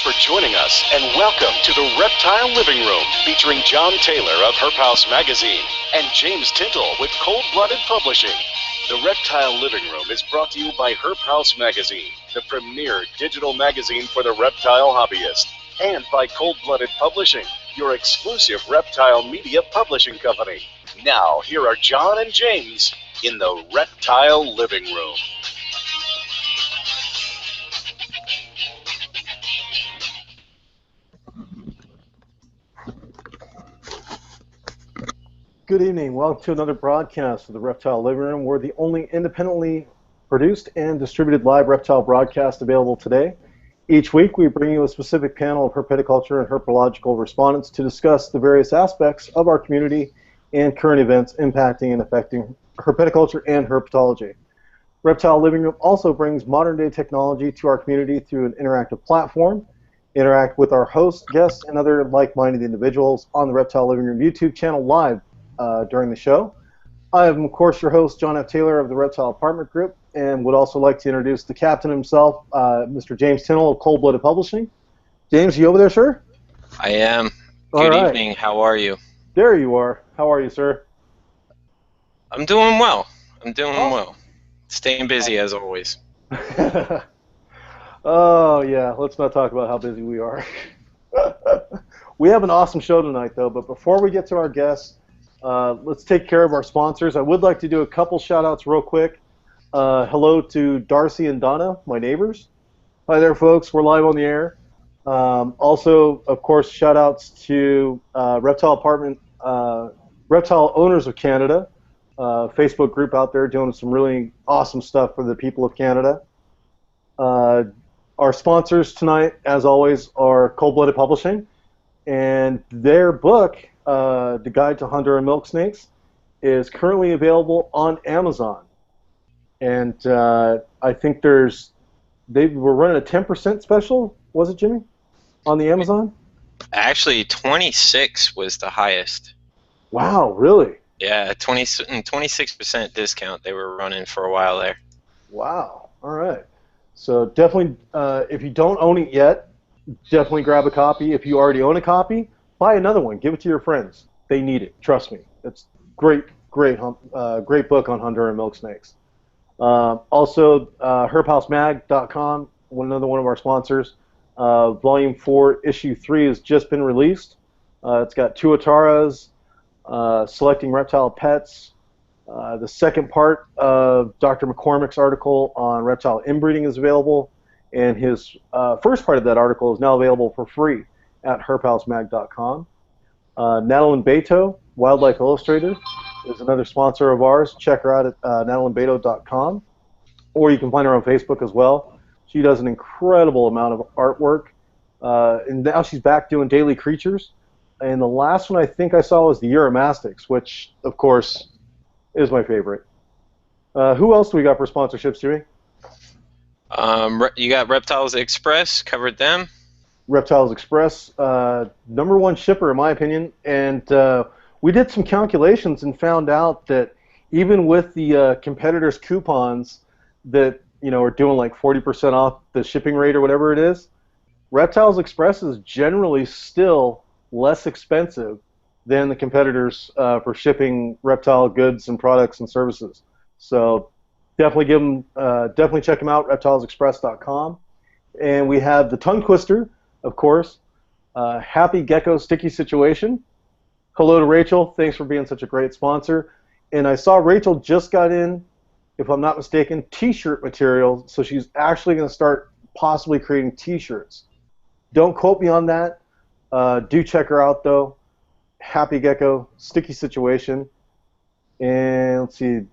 for joining us, and welcome to the Reptile Livingroom, featuring John Taylor of Herp House Magazine and James Tintle with Cold Blooded Publishing. The Reptile Livingroom is brought to you by Herp House Magazine, the premier digital magazine for the reptile hobbyist, and by Cold Blooded Publishing, your exclusive reptile media publishing company. Now, here are John and James in the Reptile Livingroom. Good evening. Welcome to another broadcast of the Reptile Livingroom. We're the only independently produced and distributed live reptile broadcast available today. Each week we bring you a specific panel of herpetoculture and herpetological respondents to discuss the various aspects of our community and current events impacting and affecting herpetoculture and herpetology. Reptile Livingroom also brings modern-day technology to our community through an interactive platform. Interact with our hosts, guests, and other like-minded individuals on the Reptile Livingroom YouTube channel live during the show. I am, of course, your host, John F. Taylor of the Reptile Apartment Group, and would also like to introduce the captain himself, Mr. James Tintle of Cold Blooded Publishing. James, you over there, sir? I am. Good evening. How are you? There you are. How are you, sir? I'm doing well. Well. Staying busy as always. Oh, yeah. Let's not talk about how busy we are. We have an awesome show tonight, though, but before we get to our guests, let's take care of our sponsors. I would like to do a couple shout-outs real quick. Hello to Darcy and Donna, my neighbors. Hi there, folks. We're live on the air. Also, of course, shout-outs to Reptile Owners of Canada, Facebook group out there doing some really awesome stuff for the people of Canada. Our sponsors tonight, as always, are Cold Blooded Publishing, and their book, The Guide to Honduran Milk Snakes, is currently available on Amazon. And I think they were running a 10% special, was it, Jimmy, on the Amazon? Actually, 26 was the highest. Wow, really? Yeah, 26% discount they were running for a while there. Wow, all right. So definitely, if you don't own it yet, definitely grab a copy. If you already own a copy, buy another one. Give it to your friends. They need it. Trust me. It's great book on Honduran milk snakes. Also, herpetoculture.com, another one of our sponsors. Volume 4, Issue 3 has just been released. It's got tuataras, selecting reptile pets. The second part of Dr. McCormick's article on reptile inbreeding is available, and his first part of that article is now available for free at herpetoculture.com. Natalie Beto, Wildlife Illustrator, is another sponsor of ours. Check her out at nataliebeto.com, or you can find her on Facebook as well. She does an incredible amount of artwork, and now she's back doing daily creatures. And the last one I think I saw was the Uromastyx, which, of course, is my favorite. Who else do we got for sponsorships, Jimmy? You got Reptiles Express, covered them. Reptiles Express, #1 shipper in my opinion, and we did some calculations and found out that even with the competitors' coupons that are doing like 40% off the shipping rate or whatever it is, Reptiles Express is generally still less expensive than the competitors for shipping reptile goods and products and services. So definitely definitely check them out, reptilesexpress.com. And we have the tongue twister, of course, Happy Gecko Sticky Situation. Hello to Rachel. Thanks for being such a great sponsor. And I saw Rachel just got in, if I'm not mistaken, T-shirt material. So she's actually going to start possibly creating T-shirts. Don't quote me on that. Do check her out, though. Happy Gecko Sticky Situation. And let's see.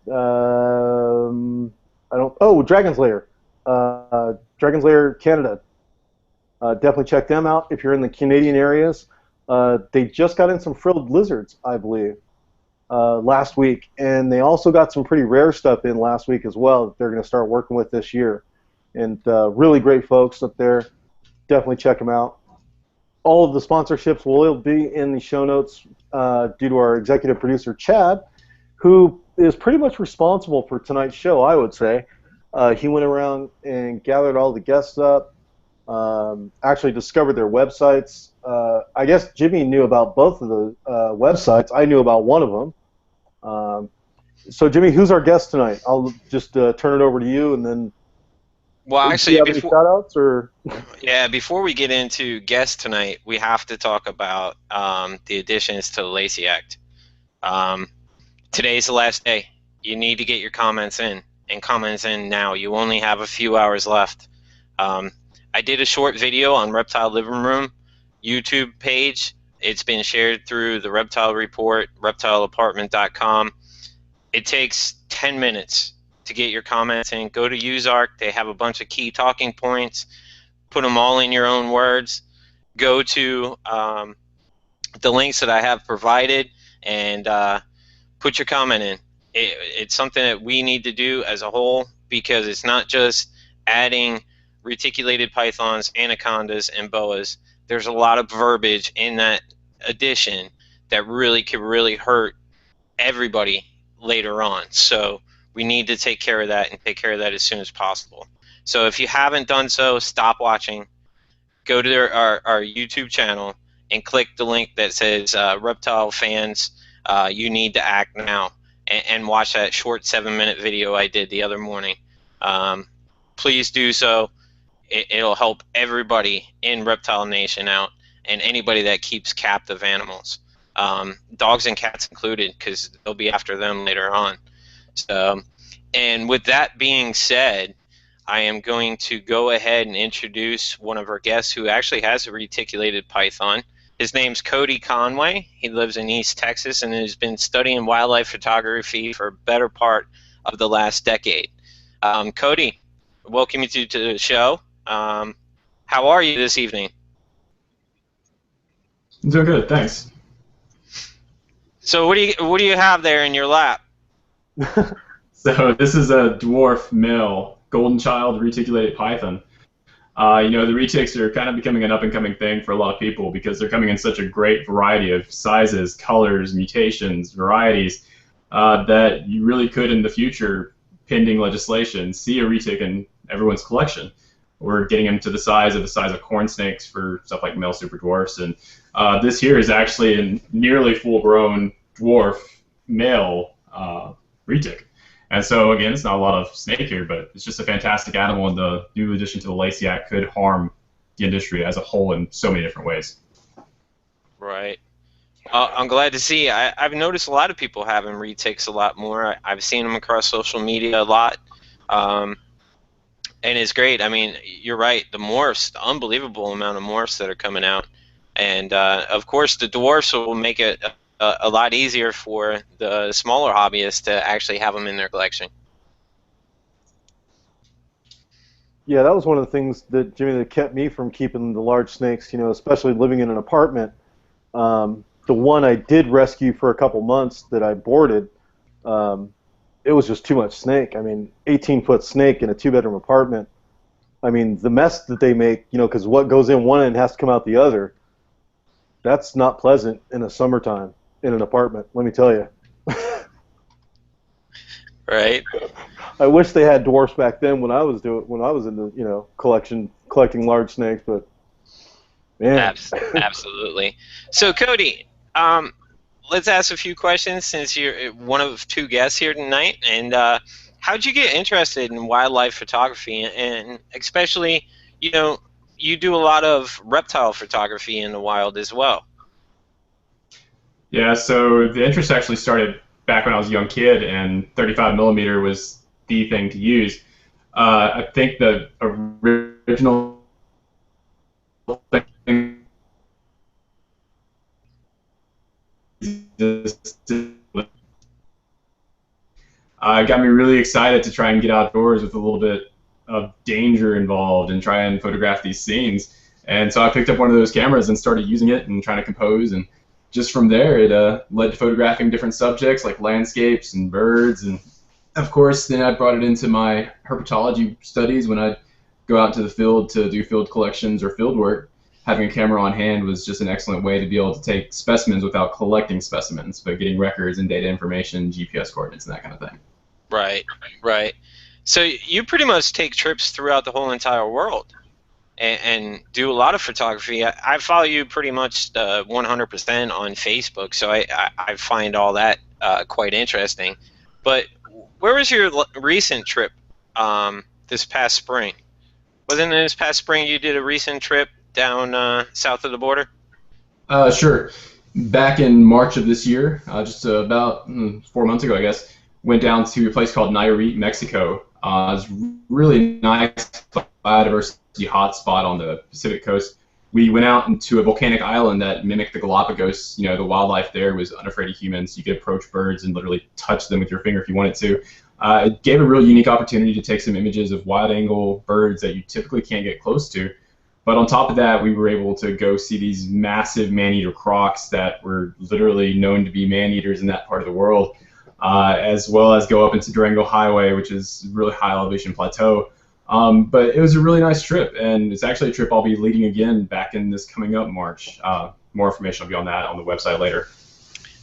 Dragon's Lair. Dragon's Lair Canada. Definitely check them out if you're in the Canadian areas. They just got in some frilled lizards, I believe, last week. And they also got some pretty rare stuff in last week as well that they're going to start working with this year. And really great folks up there. Definitely check them out. All of the sponsorships will be in the show notes due to our executive producer, Chad, who is pretty much responsible for tonight's show, I would say. He went around and gathered all the guests up, Actually discovered their websites. I guess Jimmy knew about both of the websites. I knew about one of them. So Jimmy, who's our guest tonight? I'll just turn it over to you, and then. Well, Do actually, you have any shout-outs, or? Yeah, before we get into guests tonight, we have to talk about the additions to the Lacey Act. Today's the last day. You need to get your comments in, and comments in now. You only have a few hours left. I did a short video on Reptile Livingroom YouTube page. It's been shared through the Reptile Report, reptileapartment.com. It takes 10 minutes to get your comments in. Go to UseArc. They have a bunch of key talking points. Put them all in your own words. Go to the links that I have provided and put your comment in. It's something that we need to do as a whole, because it's not just adding reticulated pythons, anacondas, and boas. There's a lot of verbiage in that addition that really could really hurt everybody later on. So we need to take care of that, and take care of that as soon as possible. So if you haven't done so, stop watching. Go to our YouTube channel and click the link that says Reptile Fans, you need to act now, and watch that short 7-minute video I did the other morning. Please do so. It'll help everybody in Reptile Nation out, and anybody that keeps captive animals. Dogs and cats included, because they'll be after them later on. So, and with that being said, I am going to go ahead and introduce one of our guests who actually has a reticulated python. His name's Cody Conway. He lives in East Texas and has been studying wildlife photography for a better part of the last decade. Cody, welcome you to the show. How are you this evening? I'm doing good, thanks. So what do you have there in your lap? So this is a dwarf male golden child reticulated python. You know, the retics are kind of becoming an up-and-coming thing for a lot of people, because they're coming in such a great variety of sizes, colors, mutations, varieties, that you really could in the future, pending legislation, see a retic in everyone's collection. We're getting them to the size of corn snakes for stuff like male super dwarfs, and this here is actually a nearly full-grown dwarf male retic. And so, again, it's not a lot of snake here, but it's just a fantastic animal, and the new addition to the Lacey Act could harm the industry as a whole in so many different ways. Right. I'm glad to see. I've noticed a lot of people having retics a lot more. I've seen them across social media a lot, and it's great. I mean, you're right. The morphs, the unbelievable amount of morphs that are coming out. And, of course, the dwarfs will make it a lot easier for the smaller hobbyists to actually have them in their collection. Yeah, that was one of the things that, Jimmy, that kept me from keeping the large snakes, you know, especially living in an apartment. The one I did rescue for a couple months that I boarded, it was just too much snake. I mean, 18-foot snake in a 2-bedroom apartment. I mean, the mess that they make, you know, because what goes in one end has to come out the other. That's not pleasant in the summertime in an apartment, let me tell you. Right. I wish they had dwarfs back then when I was in the, you know, collecting large snakes, but man. Absolutely. So Cody, let's ask a few questions, since you're one of 2 guests here tonight. And how'd you get interested in wildlife photography, and especially, you know, you do a lot of reptile photography in the wild as well? Yeah, so the interest actually started back when I was a young kid, and 35mm was the thing to use. I think the original thing got me really excited to try and get outdoors with a little bit of danger involved and try and photograph these scenes. And so I picked up one of those cameras and started using it and trying to compose, and just from there it led to photographing different subjects like landscapes and birds, and of course then I brought it into my herpetology studies when I'd go out to the field to do field collections or field work. Having a camera on hand was just an excellent way to be able to take specimens without collecting specimens, but getting records and data information, GPS coordinates, and that kind of thing. Right, right. So you pretty much take trips throughout the whole entire world, and do a lot of photography. I follow you pretty much 100% on Facebook, so I find all that quite interesting. But where was your recent trip this past spring? Wasn't it this past spring you did a recent trip down south of the border? Sure. Back in March of this year, just about 4 months ago, I guess, went down to a place called Nayarit, Mexico. It was really nice biodiversity hotspot on the Pacific coast. We went out into a volcanic island that mimicked the Galapagos. You know, the wildlife there was unafraid of humans. You could approach birds and literally touch them with your finger if you wanted to. It gave a real unique opportunity to take some images of wide-angle birds that you typically can't get close to. But on top of that, we were able to go see these massive man-eater crocs that were literally known to be man-eaters in that part of the world, as well as go up into Durango Highway, which is a really high elevation plateau. But it was a really nice trip, and it's actually a trip I'll be leading again back in this coming up March. More information will be on that on the website later.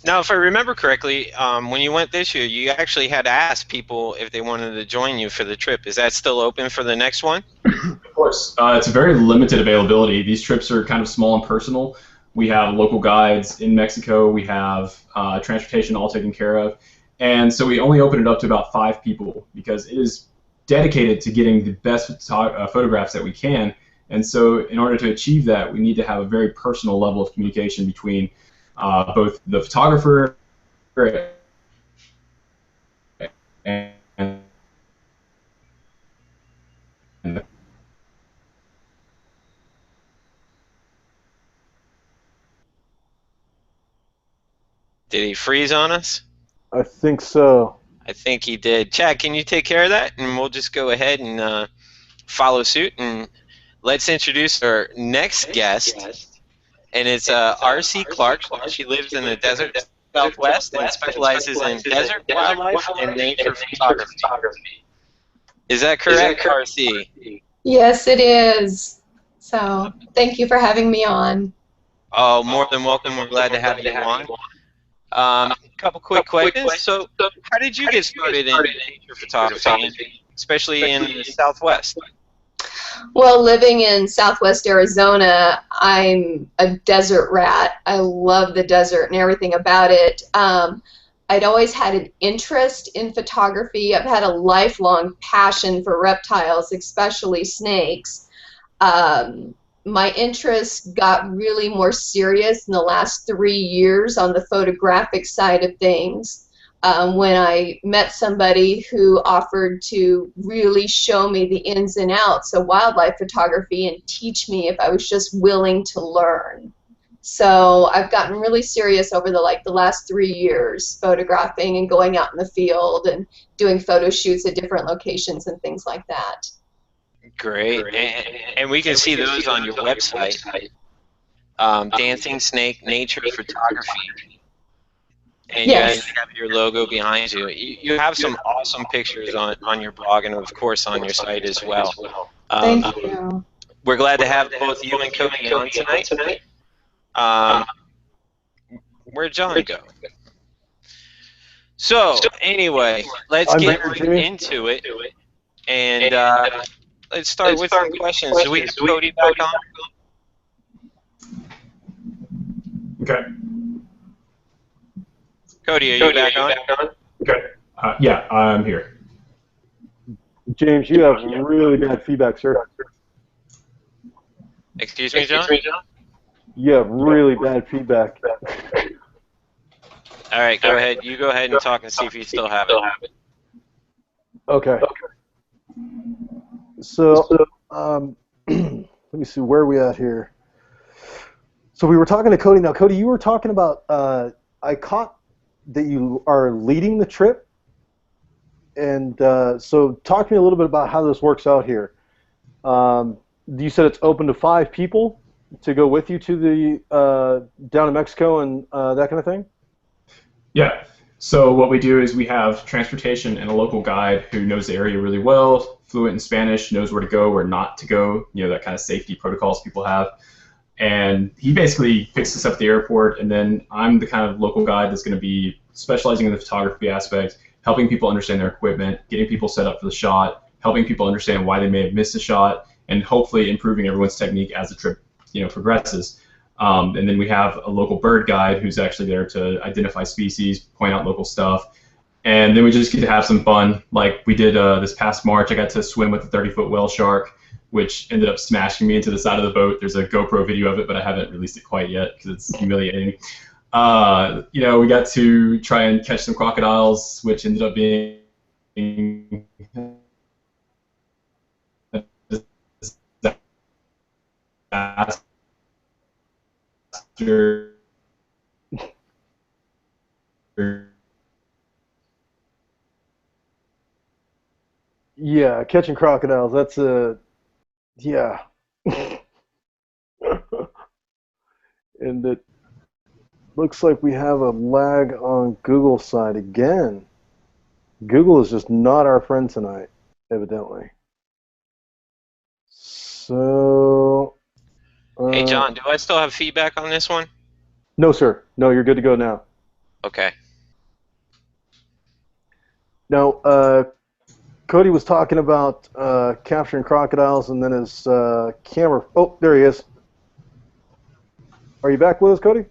Now, if I remember correctly, when you went this year, you actually had to ask people if they wanted to join you for the trip. Is that still open for the next one? Of course. It's a very limited availability. These trips are kind of small and personal. We have local guides in Mexico. We have transportation all taken care of. And so we only open it up to about 5 people because it is dedicated to getting the best photographs that we can. And so in order to achieve that, we need to have a very personal level of communication between both the photographer and Did he freeze on us? I think so. I think he did. Chad, can you take care of that? And we'll just go ahead and follow suit. And let's introduce our next guest. And it's R.C. Clark. She lives in the desert Southwest and specializes in desert wildlife and nature photography. Is that correct, R.C.? Yes, it is. So thank you for having me on. Oh, more than welcome. We're glad to have you on. A couple quick questions. So how did you get started in nature photography, especially in the Southwest? Well, living in Southwest Arizona, I'm a desert rat. I love the desert and everything about it. I'd always had an interest in photography. I've had a lifelong passion for reptiles, especially snakes. My interest got really more serious in the last 3 years on the photographic side of things. When I met somebody who offered to really show me the ins and outs of wildlife photography and teach me if I was just willing to learn. So I've gotten really serious over the last 3 years, photographing and going out in the field and doing photo shoots at different locations and things like that. Great. And we can see those on your website, Dancing Snake Nature Photography. And yes. You have your logo behind you. You have some awesome pictures on your blog and, of course, on your site as well. Thank you. We're glad to have both you and Cody on tonight. Where'd John go? So, anyway, let's get right into it. And let's start with some questions. Do we have Cody back on? Okay. Cody, are you back on? Okay. Yeah, I'm here. James, you have really bad feedback, sir. Excuse me, John? You have really bad feedback. All right, go ahead. You go ahead and talk and see if you still have it. Okay. So, let me see, where are we at here? So we were talking to Cody. Now, Cody, you were talking about, I caught that you are leading the trip. And so talk to me a little bit about how this works out here. You said it's open to 5 people to go with you to the down in Mexico and that kind of thing? Yeah. So what we do is we have transportation and a local guide who knows the area really well, fluent in Spanish, knows where to go, where not to go, you know, that kind of safety protocols people have. And he basically picks us up at the airport, and then I'm the kind of local guide that's going to be specializing in the photography aspect, helping people understand their equipment, getting people set up for the shot, helping people understand why they may have missed a shot, and hopefully improving everyone's technique as the trip progresses. And then we have a local bird guide who's actually there to identify species, point out local stuff. And then we just get to have some fun. Like we did this past March, I got to swim with a 30-foot whale shark, which ended up smashing me into the side of the boat. There's a GoPro video of it, but I haven't released it quite yet because it's humiliating. We got to try and catch some crocodiles, which ended up being a disaster. Yeah, catching crocodiles, that's a, yeah. And it looks like we have a lag on Google's side again. Google is just not our friend tonight, evidently. So... Hey, John, do I still have feedback on this one? No, sir. No, you're good to go now. Okay. Now, Cody was talking about capturing crocodiles, and then his camera... Oh, there he is. Are you back with us, Cody?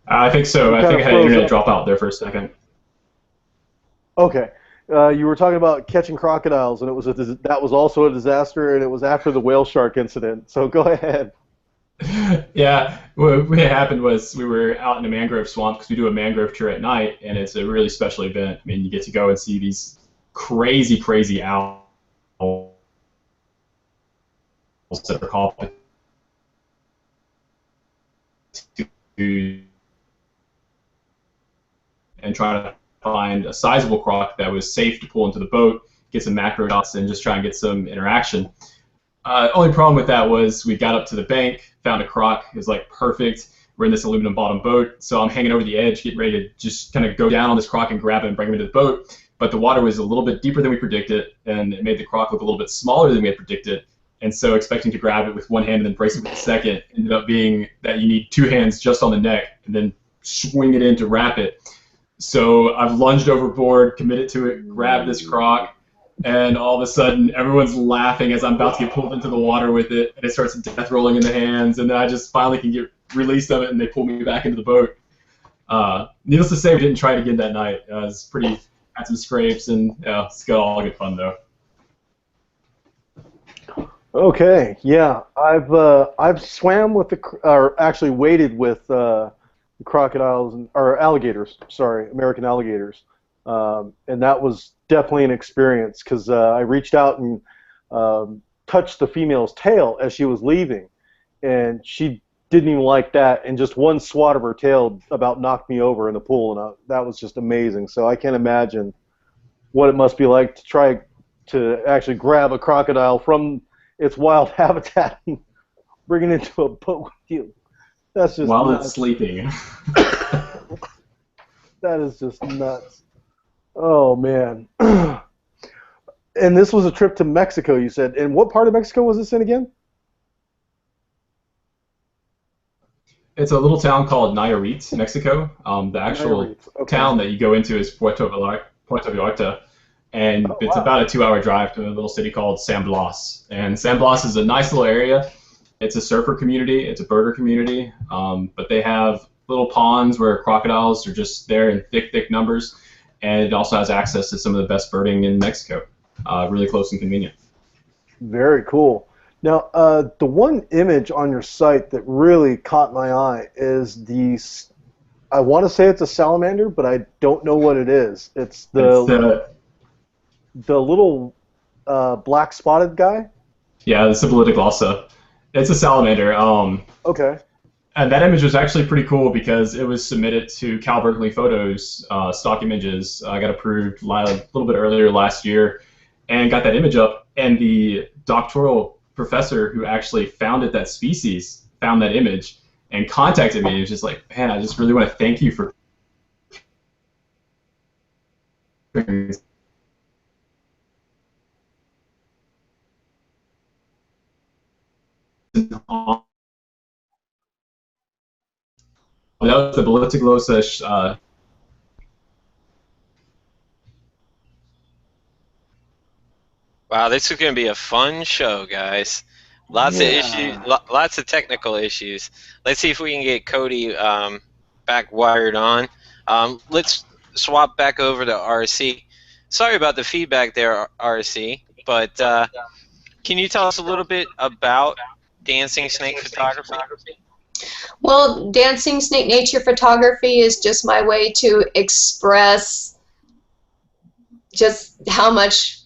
I think so. I think I had internet drop out there for a second. Okay. You were talking about catching crocodiles, and that was also a disaster, and it was after the whale shark incident. So go ahead. Yeah, what happened was we were out in a mangrove swamp because we do a mangrove tour at night, and it's a really special event. I mean, you get to go and see these crazy, crazy owls that are called and try to find a sizable croc that was safe to pull into the boat, get some macro shots, and just try and get some interaction. Only problem with that was we got up to the bank, found a croc. It was like perfect. We're in this aluminum bottom boat, so I'm hanging over the edge, getting ready to just kind of go down on this croc and grab it and bring him into the boat. But the water was a little bit deeper than we predicted, and it made the croc look a little bit smaller than we had predicted. And so expecting to grab it with one hand and then brace it with the second ended up being that you need two hands just on the neck and then swing it in to wrap it. So I've lunged overboard, committed to it, grabbed this croc, and all of a sudden everyone's laughing as I'm about to get pulled into the water with it, and it starts death rolling in the hands, and then I just finally can get released of it, and they pull me back into the boat. Needless to say, we didn't try it again that night. It was had some scrapes, and it's got all good fun though. Okay, yeah, I've swam with or actually waded with crocodiles or alligators. Sorry, American alligators, and that was definitely an experience because I reached out and touched the female's tail as she was leaving, and she didn't even like that, and just one swat of her tail about knocked me over in the pool, and that was just amazing. So I can't imagine what it must be like to try to actually grab a crocodile from its wild habitat and bring it into a boat with you. That's just while nuts. It's sleeping. That is just nuts. Oh man. And this was a trip to Mexico, you said. And what part of Mexico was this in again? It's a little town called Nayarit, Mexico. The actual town that you go into is Puerto Vallarta, and it's about a 2-hour drive to a little city called San Blas. And San Blas is a nice little area. It's a surfer community, it's a birder community, but they have little ponds where crocodiles are just there in thick, thick numbers, and it also has access to some of the best birding in Mexico. Really close and convenient. Very cool. Now, the one image on your site that really caught my eye is I want to say it's a salamander, but I don't know what it is. It's the little black spotted guy? Yeah, the Syphilidoglossa. It's a salamander. Okay. And that image was actually pretty cool because it was submitted to Cal Berkeley Photos, stock images. I got approved a little bit earlier last year and got that image up. And the doctoral professor who actually founded that species found that image and contacted me. He was just like, man, I just really want to thank you for that was the Syphilidoglossa. Wow, this is going to be a fun show, guys. Lots of issues, lots of technical issues. Let's see if we can get Cody back wired on. Let's swap back over to RC. Sorry about the feedback there, RC, but can you tell us a little bit about dancing snake photography? Well, dancing snake nature photography is just my way to express just how much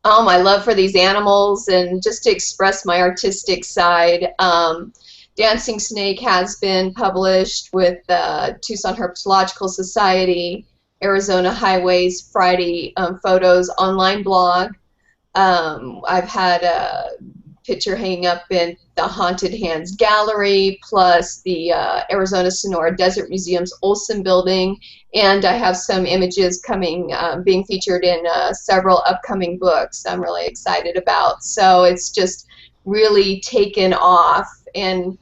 my love for these animals, and just to express my artistic side. Dancing Snake has been published with Tucson Herpetological Society, Arizona Highways Friday Photos online blog. I've had a picture hanging up in the Haunted Hands Gallery, plus the Arizona Sonora Desert Museum's Olson Building, and I have some images coming, being featured in several upcoming books I'm really excited about. So it's just really taken off, and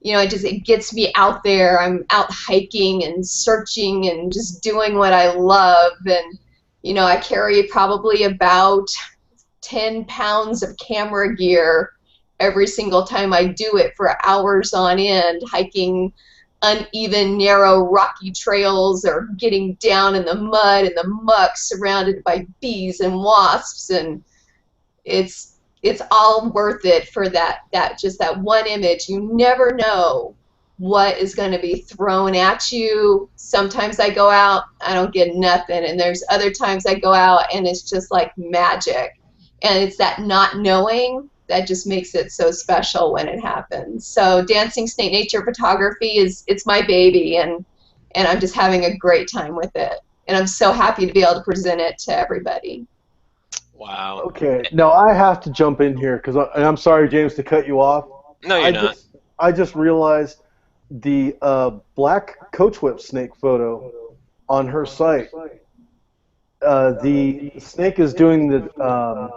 you know, it gets me out there. I'm out hiking and searching and just doing what I love, and you know, I carry probably about 10 pounds of camera gear every single time I do it for hours on end, hiking uneven, narrow, rocky trails, or getting down in the mud and the muck surrounded by bees and wasps, and it's all worth it for that just that one image. You never know what is going to be thrown at you. Sometimes I go out, I don't get nothing, and there's other times I go out and it's just like magic. And it's that not knowing that just makes it so special when it happens. So dancing snake nature photography it's my baby, and I'm just having a great time with it. And I'm so happy to be able to present it to everybody. Wow. Okay, now I have to jump in here, and I'm sorry, James, to cut you off. No, you're not. I just realized the black coach whip snake photo on her site. The snake is doing the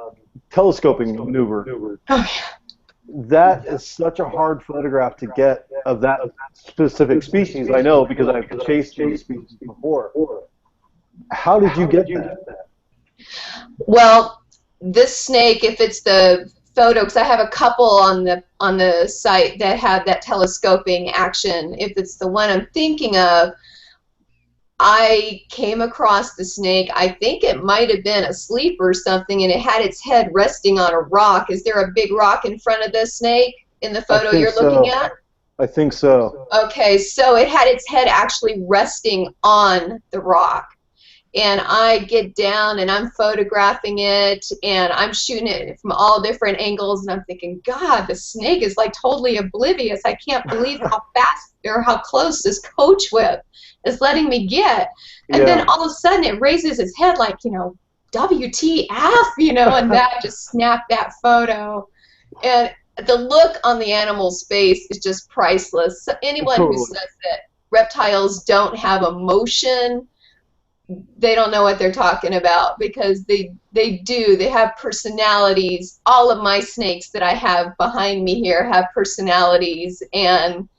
telescoping maneuver. Oh, yeah. That is such a hard photograph to get of that specific species. I know, because I've chased these species before. How did you get that? Well, this snake, if it's the photo, because I have a couple on the site that have that telescoping action. If it's the one I'm thinking of, I came across the snake. I think it might have been asleep or something, and it had its head resting on a rock. Is there a big rock in front of the snake in the photo you're looking at? I think so. Okay, so it had its head actually resting on the rock. And I get down and I'm photographing it, and I'm shooting it from all different angles, and I'm thinking, God, the snake is like totally oblivious. I can't believe how fast or how close this coach whip is letting me get. And then all of a sudden it raises its head like, you know, WTF, you know, and that just snapped that photo. And the look on the animal's face is just priceless. So anyone who says that reptiles don't have emotion, they don't know what they're talking about, because they do. They have personalities. All of my snakes that I have behind me here have personalities, and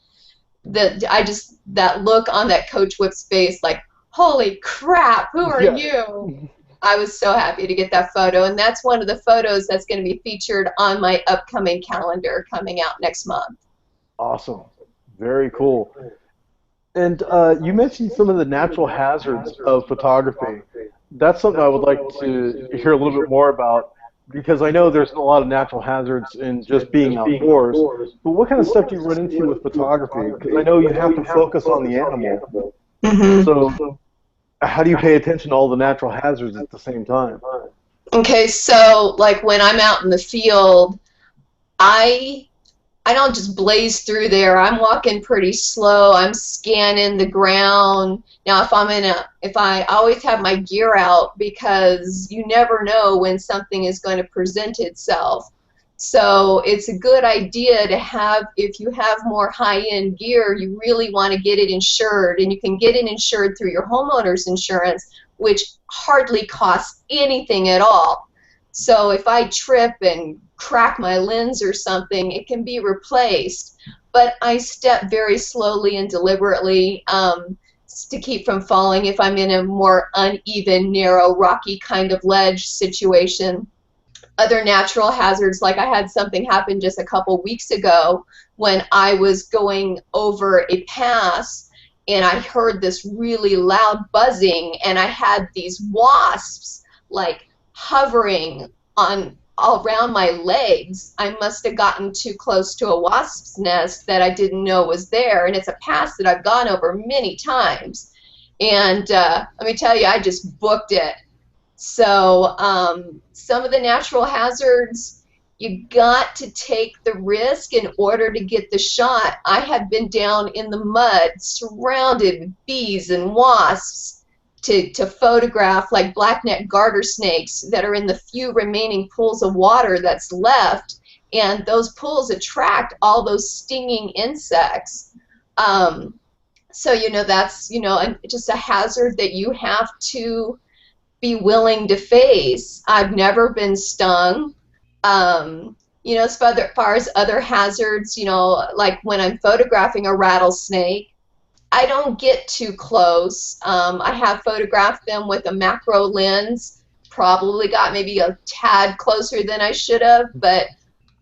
that look on that coach whip's face, like, holy crap, who are you? I was so happy to get that photo, and that's one of the photos that's going to be featured on my upcoming calendar coming out next month. Awesome. Very cool. And you mentioned some of the natural hazards of photography. That's something I would like to hear a little bit more about, because I know there's a lot of natural hazards in just being outdoors. But what kind of stuff do you run into with photography? Because I know you have to focus on the animal. Mm-hmm. So how do you pay attention to all the natural hazards at the same time? Okay, so like when I'm out in the field, I don't just blaze through there. I'm walking pretty slow. I'm scanning the ground. Now, if I always have my gear out, because you never know when something is going to present itself. So it's a good idea to have, if you have more high-end gear, you really want to get it insured, and you can get it insured through your homeowner's insurance, which hardly costs anything at all. So if I trip and crack my lens or something, it can be replaced. But I step very slowly and deliberately to keep from falling if I'm in a more uneven, narrow, rocky kind of ledge situation. other natural hazards, like I had something happen just a couple weeks ago when I was going over a pass and I heard this really loud buzzing, and I had these wasps like hovering on all around my legs. I must have gotten too close to a wasp's nest that I didn't know was there, and it's a pass that I've gone over many times. And let me tell you, I just booked it. So some of the natural hazards, you got to take the risk in order to get the shot. I have been down in the mud surrounded with bees and wasps to photograph like blackneck garter snakes that are in the few remaining pools of water that's left, and those pools attract all those stinging insects. So that's just a hazard that you have to be willing to face. I've never been stung. As far as other hazards, like when I'm photographing a rattlesnake, I don't get too close. I have photographed them with a macro lens, probably got maybe a tad closer than I should have, but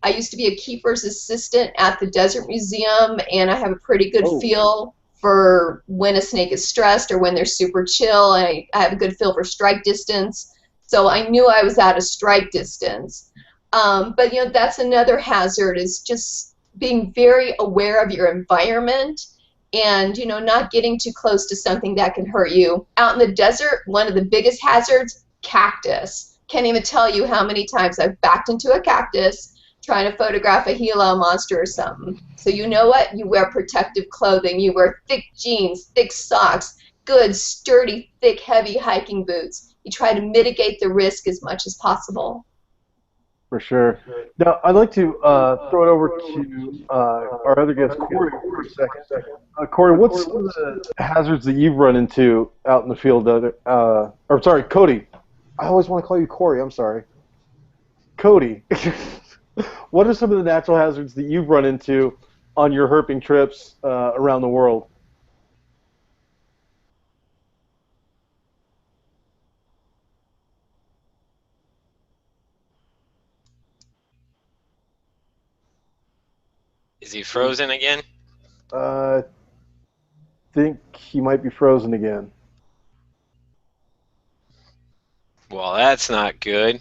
I used to be a keeper's assistant at the Desert Museum, and I have a pretty good feel for when a snake is stressed or when they're super chill. I have a good feel for strike distance, so I knew I was at a strike distance. But that's another hazard, is just being very aware of your environment and not getting too close to something that can hurt you. Out in the desert, one of the biggest hazards, cactus. Can't even tell you how many times I've backed into a cactus trying to photograph a Gila monster or something. So you know what? You wear protective clothing. You wear thick jeans, thick socks, good, sturdy, thick, heavy hiking boots. You try to mitigate the risk as much as possible. For sure. Now, I'd like to throw it over to our other guest, Corey, for a second. Corey, what's some of the hazards that you've run into out in the field? Or sorry, Cody. I always want to call you Corey. I'm sorry. Cody, what are some of the natural hazards that you've run into on your herping trips around the world? Is he frozen again? I think he might be frozen again. Well, that's not good.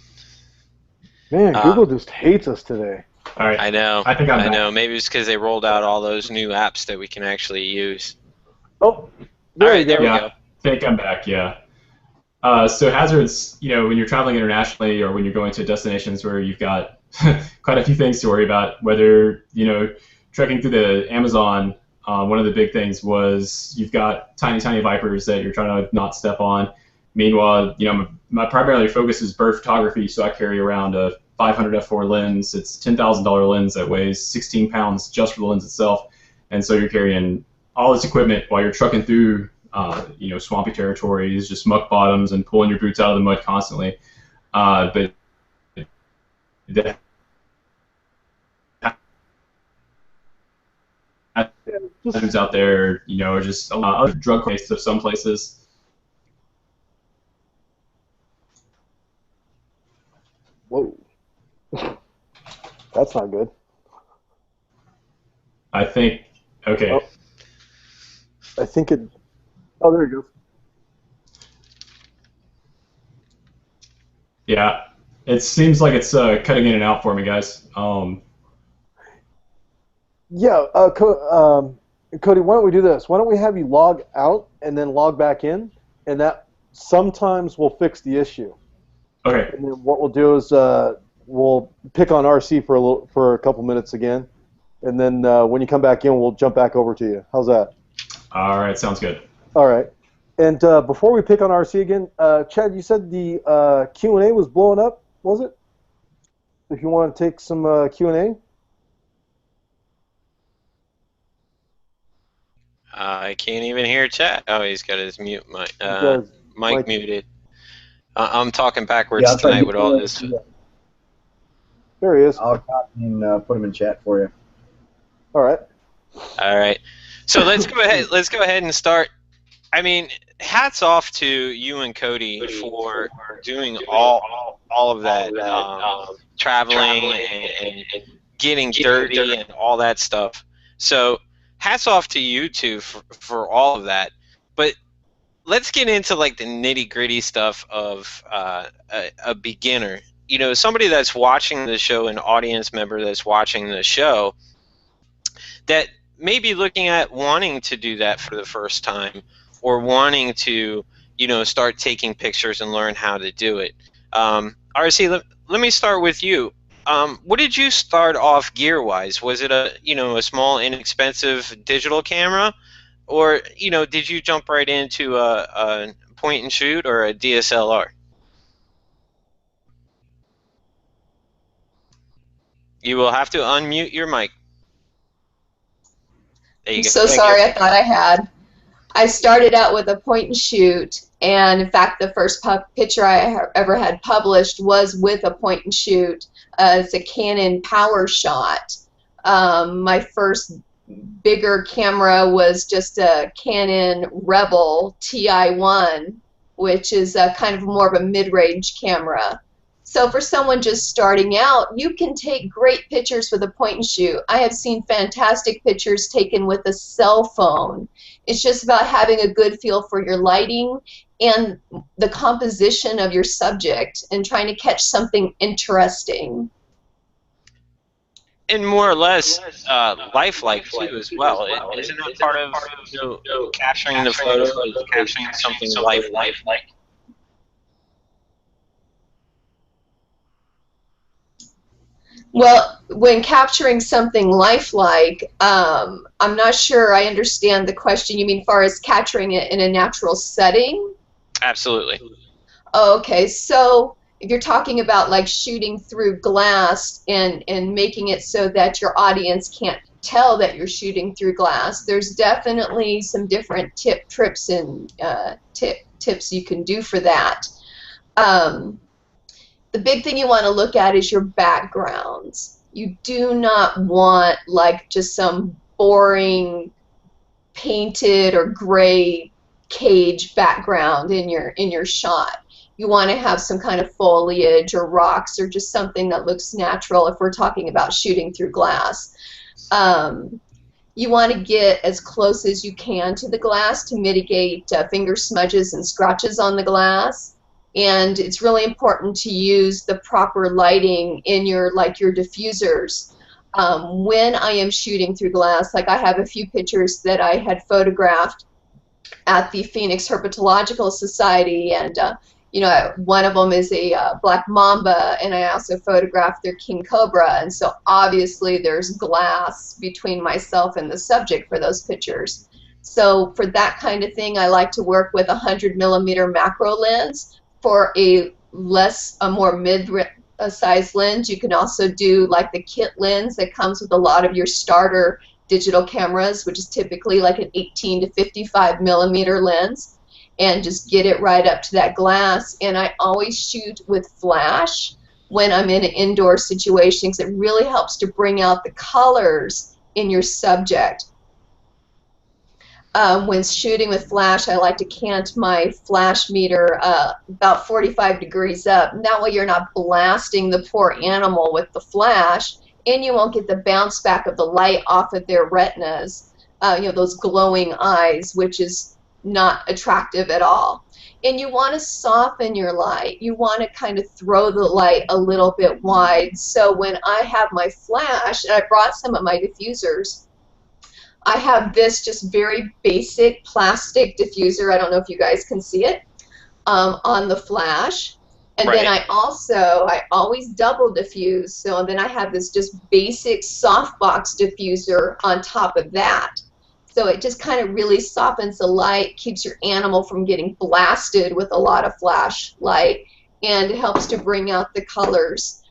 Man, Google just hates us today. All right. I know. I think I know. Maybe it's because they rolled out all those new apps that we can actually use. Oh, there we go. We go. I think I'm back, yeah. So hazards, when you're traveling internationally or when you're going to destinations where you've got quite a few things to worry about, whether, trekking through the Amazon, one of the big things was you've got tiny, tiny vipers that you're trying to not step on. Meanwhile, my primary focus is bird photography, so I carry around a 500 f4 lens. It's a $10,000 lens that weighs 16 pounds just for the lens itself. And so you're carrying all this equipment while you're trucking through, swampy territories, just muck bottoms, and pulling your boots out of the mud constantly. But the hazards out there, just a lot of drug cases of some places. Whoa. That's not good. I think, okay. Oh. I think it, oh, there you go. Yeah, it seems like it's cutting in and out for me, guys. Yeah, Cody, why don't we do this? Why don't we have you log out and then log back in, and that sometimes will fix the issue. Okay. And then what we'll do is we'll pick on RC for a couple minutes again, and then when you come back in, we'll jump back over to you. How's that? All right, sounds good. All right. And before we pick on RC again, Chad, you said the Q&A was blowing up, was it? If you want to take some Q&A. I can't even hear chat. Oh, he's got his mic muted. I'm talking backwards tonight with all this. There he is. I'll put him in chat for you. All right. All right. So let's go ahead. Let's go ahead and start. I mean, hats off to you and Cody for doing all of that. traveling and getting dirty and all that stuff. So hats off to you two for all of that. But let's get into like the nitty gritty stuff of a beginner. You know, somebody that's watching the show, an audience member that's watching the show, that may be looking at wanting to do that for the first time, or wanting to, you know, start taking pictures and learn how to do it. RC, let me start with you. What did you start off gear-wise? Was it a small, inexpensive digital camera, or did you jump right into a point and shoot or a DSLR? You will have to unmute your mic. There you I'm go. so sorry, I thought I had. I started out with a point and shoot, and in fact the first picture I ever had published was with a point and shoot. It's a Canon Power Shot. My first bigger camera was just a Canon Rebel TI1, which is a kind of more of a mid-range camera. So for someone just starting out, you can take great pictures with a point and shoot. I have seen fantastic pictures taken with a cell phone. It's just about having a good feel for your lighting and the composition of your subject and trying to catch something interesting. And more or less lifelike too as well. Isn't that part of capturing the photo, capturing something lifelike? Well, when capturing something lifelike, I'm not sure I understand the question. You mean far as capturing it in a natural setting? Absolutely. Okay, so if you're talking about like shooting through glass and making it so that your audience can't tell that you're shooting through glass, there's definitely some different tips and tips you can do for that. The big thing you want to look at is your backgrounds. You do not want like just some boring painted or gray cage background in your shot. You want to have some kind of foliage or rocks or just something that looks natural if we're talking about shooting through glass. You want to get as close as you can to the glass to mitigate finger smudges and scratches on the glass. And it's really important to use the proper lighting in your diffusers. When I am shooting through glass, like I have a few pictures that I had photographed at the Phoenix Herpetological Society, and one of them is a black mamba, and I also photographed their king cobra, and so obviously there's glass between myself and the subject for those pictures. So for that kind of thing, I like to work with a 100mm macro lens. For a more mid-size lens, you can also do like the kit lens that comes with a lot of your starter digital cameras, which is typically like an 18 to 55mm lens, and just get it right up to that glass. And I always shoot with flash when I'm in an indoor situation because it really helps to bring out the colors in your subject. When shooting with flash, I like to cant my flash meter about 45 degrees up. And that way you're not blasting the poor animal with the flash, and you won't get the bounce back of the light off of their retinas, those glowing eyes, which is not attractive at all. And you want to soften your light. You want to kind of throw the light a little bit wide. So when I have my flash, and I brought some of my diffusers, I have this just very basic plastic diffuser. I don't know if you guys can see it on the flash. And right. Then I always double diffuse. So then I have this just basic softbox diffuser on top of that. So it just kind of really softens the light, keeps your animal from getting blasted with a lot of flash light, and it helps to bring out the colors.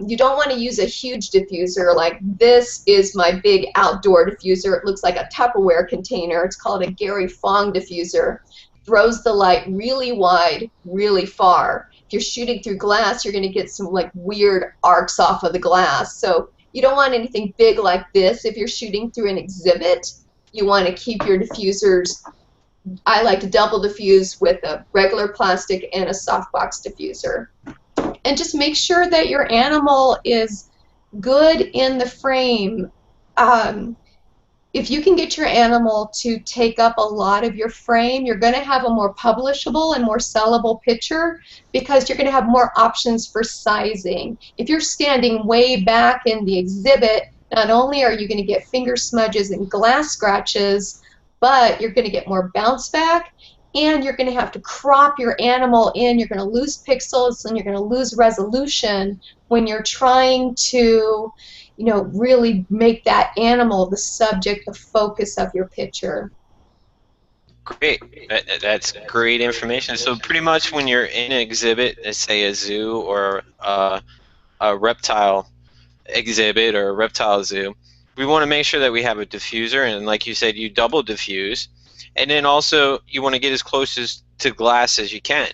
You don't want to use a huge diffuser. Like this is my big outdoor diffuser. It looks like a Tupperware container. It's called a Gary Fong diffuser. Throws the light really wide, really far. If you're shooting through glass, you're going to get some like weird arcs off of the glass. So you don't want anything big like this. If you're shooting through an exhibit, you want to keep your diffusers. I like to double diffuse with a regular plastic and a softbox diffuser. and just make sure that your animal is good in the frame. If you can get your animal to take up a lot of your frame, you're going to have a more publishable and more sellable picture because you're going to have more options for sizing. If you're standing way back in the exhibit, not only are you going to get finger smudges and glass scratches, but you're going to get more bounce back, and you're going to have to crop your animal in. You're going to lose pixels and you're going to lose resolution when you're trying to, you know, really make that animal the subject, the focus of your picture. Great. That's great information. So pretty much when you're in an exhibit, let's say a zoo or a reptile exhibit or a reptile zoo, we want to make sure that we have a diffuser, and like you said, you double diffuse, and then also you want to get as close to glass as you can.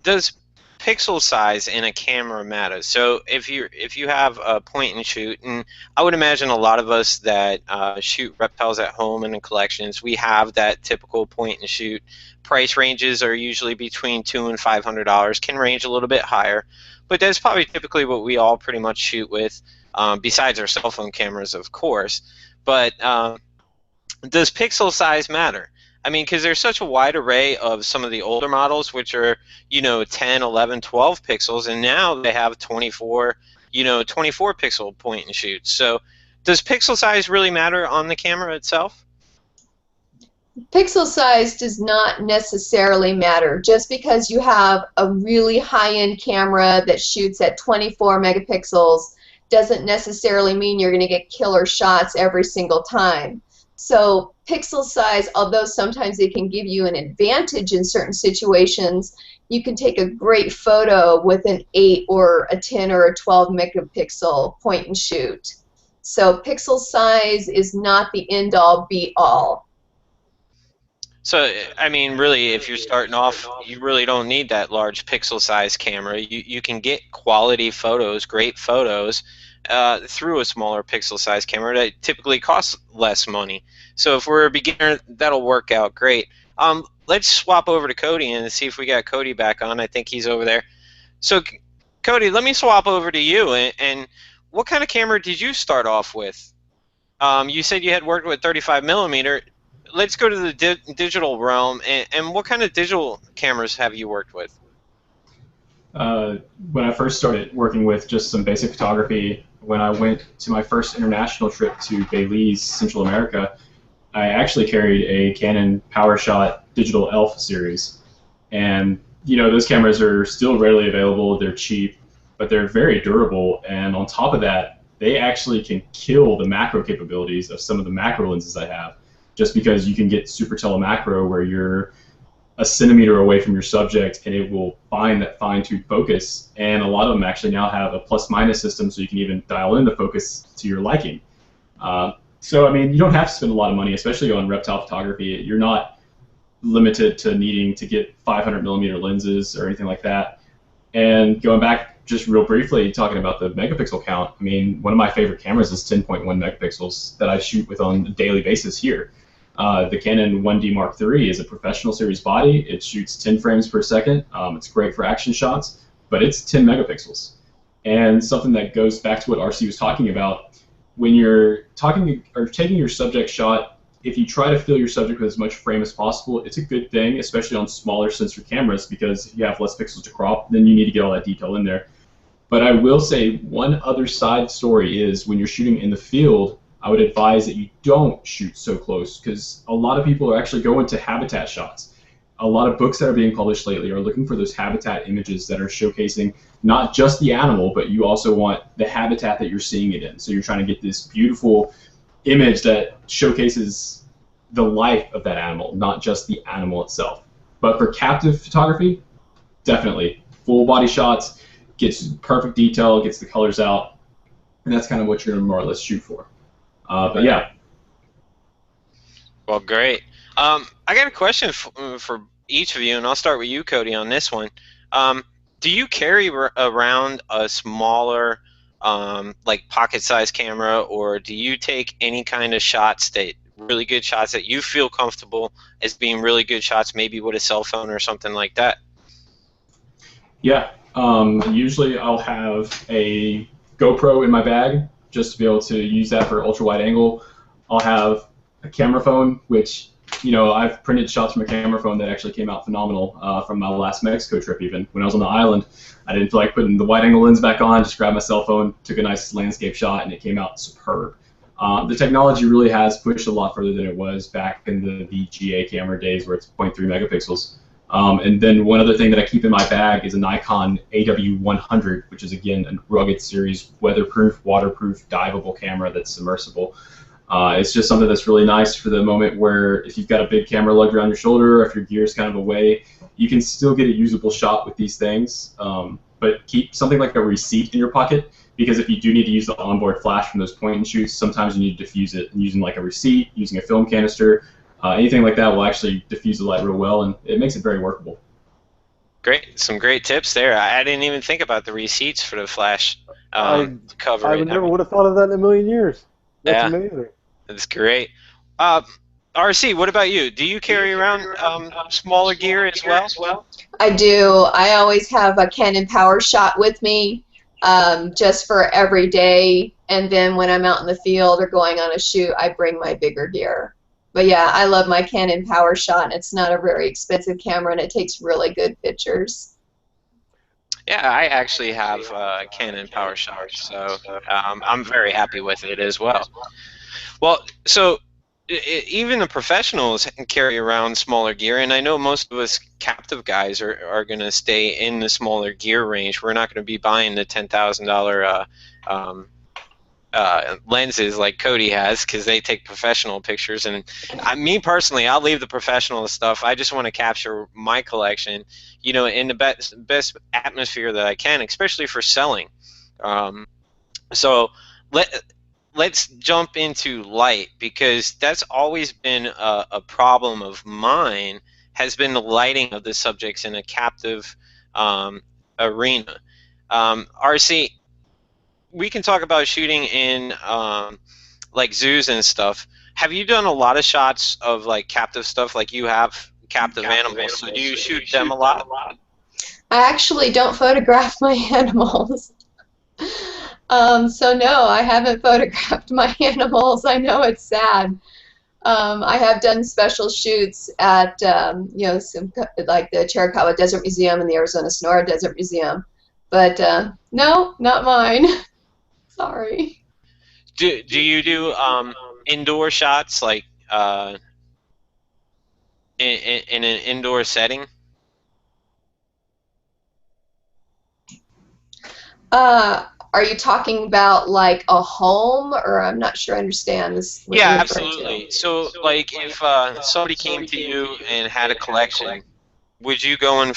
Does pixel size in a camera matter? So if you have a point and shoot, and I would imagine a lot of us that shoot reptiles at home and in collections, we have that typical point and shoot. Price ranges are usually between $200 and $500, can range a little bit higher, but that's probably typically what we all pretty much shoot with, besides our cell phone cameras, of course. But does pixel size matter? I mean, because there's such a wide array of some of the older models, which are, you know, 10, 11, 12 pixels, and now they have 24, you know, 24 pixel point and shoots. So does pixel size really matter on the camera itself? Pixel size does not necessarily matter. Just because you have a really high-end camera that shoots at 24 megapixels doesn't necessarily mean you're going to get killer shots every single time. So pixel size, although sometimes it can give you an advantage in certain situations, you can take a great photo with an 8 or a 10 or a 12 megapixel point and shoot. So pixel size is not the end-all, be-all. So, I mean, really, if you're starting off, you really don't need that large pixel size camera. You can get quality photos, great photos, through a smaller pixel size camera that typically costs less money. So if we're a beginner, that'll work out great. Let's swap over to Cody and see if we got Cody back on. I think he's over there. So, Cody, let me swap over to you. And what kind of camera did you start off with? You said you had worked with 35 millimeter. Let's go to the digital realm. And what kind of digital cameras have you worked with? When I first started working with just some basic photography, when I went to my first international trip to Belize, Central America, I actually carried a Canon PowerShot Digital ELPH series. And, you know, those cameras are still readily available, they're cheap, but they're very durable, and on top of that, they actually can kill the macro capabilities of some of the macro lenses I have, just because you can get super telemacro where you're a centimeter away from your subject and it will find that fine-tuned focus, and a lot of them actually now have a plus-minus system so you can even dial in the focus to your liking. So I mean, you don't have to spend a lot of money, especially on reptile photography. You're not limited to needing to get 500 millimeter lenses or anything like that. And going back just real briefly, talking about the megapixel count, I mean, one of my favorite cameras is 10.1 megapixels that I shoot with on a daily basis here. The Canon 1D Mark III is a professional series body. It shoots 10 frames per second. It's great for action shots, but it's 10 megapixels. And something that goes back to what RC was talking about, when you're talking or taking your subject shot, if you try to fill your subject with as much frame as possible, it's a good thing, especially on smaller sensor cameras, because if you have less pixels to crop, then you need to get all that detail in there. But I will say one other side story is when you're shooting in the field, I would advise that you don't shoot so close, because a lot of people are actually going to habitat shots. A lot of books that are being published lately are looking for those habitat images that are showcasing not just the animal, but you also want the habitat that you're seeing it in. So you're trying to get this beautiful image that showcases the life of that animal, not just the animal itself. But for captive photography, definitely. Full body shots, gets perfect detail, gets the colors out, and that's kind of what you're going to more or less shoot for. But yeah. Well, great. I got a question for each of you, and I'll start with you, Cody, on this one. Do you carry around a smaller, like pocket-sized camera, or do you take any kind of shots really good shots that you feel comfortable as being really good shots, maybe with a cell phone or something like that? Yeah, Usually I'll have a GoPro in my bag just to be able to use that for ultra wide angle. I'll have a camera phone, which, you know, I've printed shots from a camera phone that actually came out phenomenal from my last Mexico trip even. When I was on the island, I didn't feel like putting the wide angle lens back on, just grabbed my cell phone, took a nice landscape shot, and it came out superb. The technology really has pushed a lot further than it was back in the VGA camera days where it's 0.3 megapixels. And then one other thing that I keep in my bag is a Nikon AW100, which is, again, a rugged series, weatherproof, waterproof, diveable camera that's submersible. It's just something that's really nice for the moment where if you've got a big camera lugged around your shoulder, or if your gear's kind of away, you can still get a usable shot with these things. But keep something like a receipt in your pocket, because if you do need to use the onboard flash from those point and shoots, sometimes you need to diffuse it using like a receipt, using a film canister. Anything like that will actually diffuse the light real well, and it makes it very workable. Great, some great tips there. I didn't even think about the receipts for the flash cover. I never would have thought of that in a million years. That's yeah, amazing. That's great. RC, what about you? Do you carry around smaller gear as well? I do. I always have a Canon PowerShot with me, just for every day, and then when I'm out in the field or going on a shoot, I bring my bigger gear. But yeah, I love my Canon PowerShot. It's not a very expensive camera, and it takes really good pictures. Yeah, I actually have a Canon PowerShot, so I'm very happy with it as well. Well, so even the professionals carry around smaller gear, and I know most of us captive guys are going to stay in the smaller gear range. We're not going to be buying the $10,000 lenses like Cody has, because they take professional pictures. And me personally, I'll leave the professional stuff. I just want to capture my collection, you know, in the best atmosphere that I can, especially for selling. So let's jump into light, because that's always been a problem of mine, has been the lighting of the subjects in a captive arena. RC, we can talk about shooting in like zoos and stuff. Have you done a lot of shots of like captive stuff, like you have captive animals? So do you shoot them a lot? I actually don't photograph my animals. So no, I haven't photographed my animals. I know it's sad. I have done special shoots at you know, some, like the Chiricahua Desert Museum and the Arizona Sonora Desert Museum, but no, not mine. Sorry. Do you do indoor shots, like in an indoor setting? Are you talking about like a home, or I'm not sure I understand this? Yeah, absolutely. So, like, if somebody came to you and had a collection, would you go and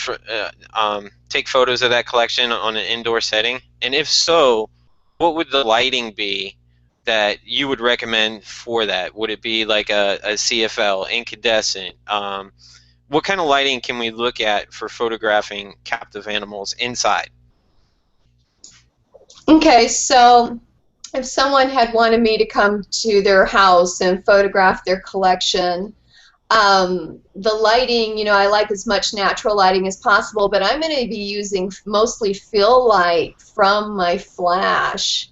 take photos of that collection on an indoor setting? And if so, what would the lighting be that you would recommend for that? Would it be like a CFL, incandescent? What kind of lighting can we look at for photographing captive animals inside? Okay, so if someone had wanted me to come to their house and photograph their collection, the lighting, you know, I like as much natural lighting as possible, but I'm going to be using mostly fill light from my flash.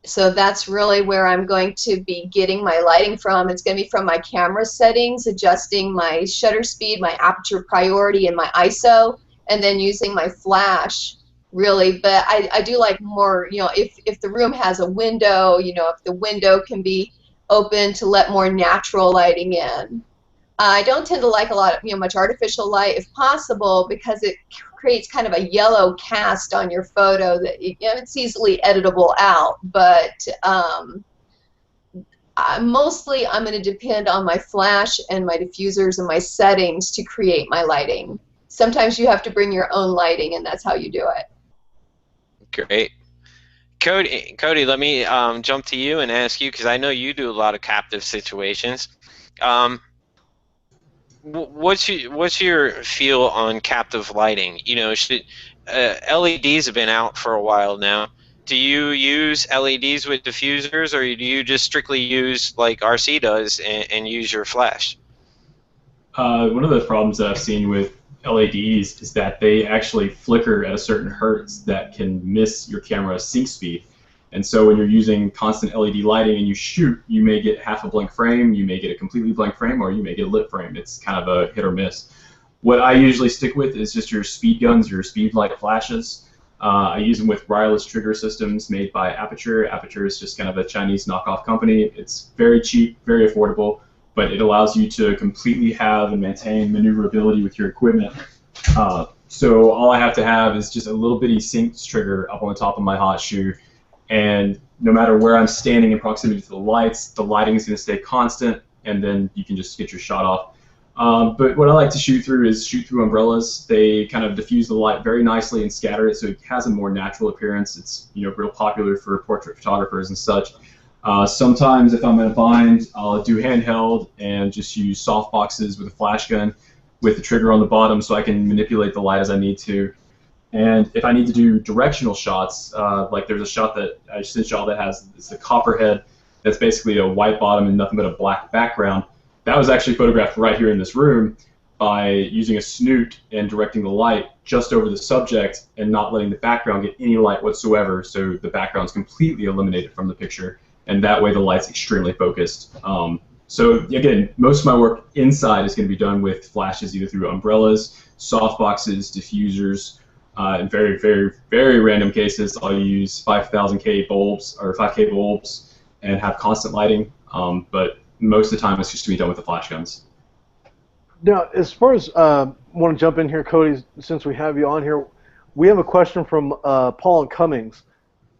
So that's really where I'm going to be getting my lighting from. It's going to be from my camera settings, adjusting my shutter speed, my aperture priority, and my ISO, and then using my flash, really. But I do like more, you know, if the room has a window, you know, if the window can be open to let more natural lighting in. I don't tend to like a lot of, you know, much artificial light if possible, because it creates kind of a yellow cast on your photo that, you know, it's easily editable out. But mostly I'm going to depend on my flash and my diffusers and my settings to create my lighting. Sometimes you have to bring your own lighting, and that's how you do it. Great. Cody, let me jump to you and ask you, because I know you do a lot of captive situations. What's your feel on captive lighting? You know, LEDs have been out for a while now. Do you use LEDs with diffusers, or do you just strictly use, like RC does, and use your flash? One of the problems that I've seen with LEDs is that they actually flicker at a certain hertz that can miss your camera's sync speed. And so when you're using constant LED lighting and you shoot, you may get half a blank frame, you may get a completely blank frame, or you may get a lit frame. It's kind of a hit or miss. What I usually stick with is just your speed guns, your speed light flashes. I use them with wireless trigger systems made by Aperture. Aperture is just kind of a Chinese knockoff company. It's very cheap, very affordable, but it allows you to completely have and maintain maneuverability with your equipment. So all I have to have is just a little bitty sync trigger up on the top of my hot shoe, and no matter where I'm standing in proximity to the lights, the lighting is going to stay constant, and then you can just get your shot off. But what I like to shoot through is shoot through umbrellas. They kind of diffuse the light very nicely and scatter it, so it has a more natural appearance. It's real popular for portrait photographers and such. Sometimes if I'm in a bind, I'll do handheld and just use soft boxes with a flash gun with the trigger on the bottom so I can manipulate the light as I need to. And if I need to do directional shots, like there's a shot that I sent y'all that has it's a copperhead that's basically a white bottom and nothing but a black background. That was actually photographed right here in this room by using a snoot and directing the light just over the subject and not letting the background get any light whatsoever, so the background's completely eliminated from the picture, and that way the light's extremely focused. So again, most of my work inside is going to be done with flashes either through umbrellas, soft boxes, diffusers. In very, very, very random cases, I'll use 5,000K bulbs or 5K bulbs and have constant lighting. But most of the time, it's just going to be done with the flash guns. Now, as far as want to jump in here, Cody, since we have you on here, we have a question from Paul and Cummings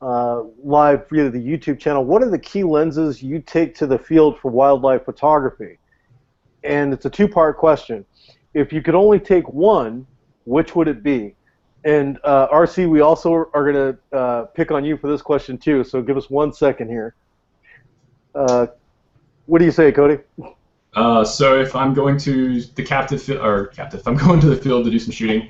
live via the YouTube channel. What are the key lenses you take to the field for wildlife photography? And it's a two-part question. If you could only take one, which would it be? And RC, we also are going to pick on you for this question too, so give us 1 second here. What do you say, Cody? So if I'm going to the I'm going to the field to do some shooting,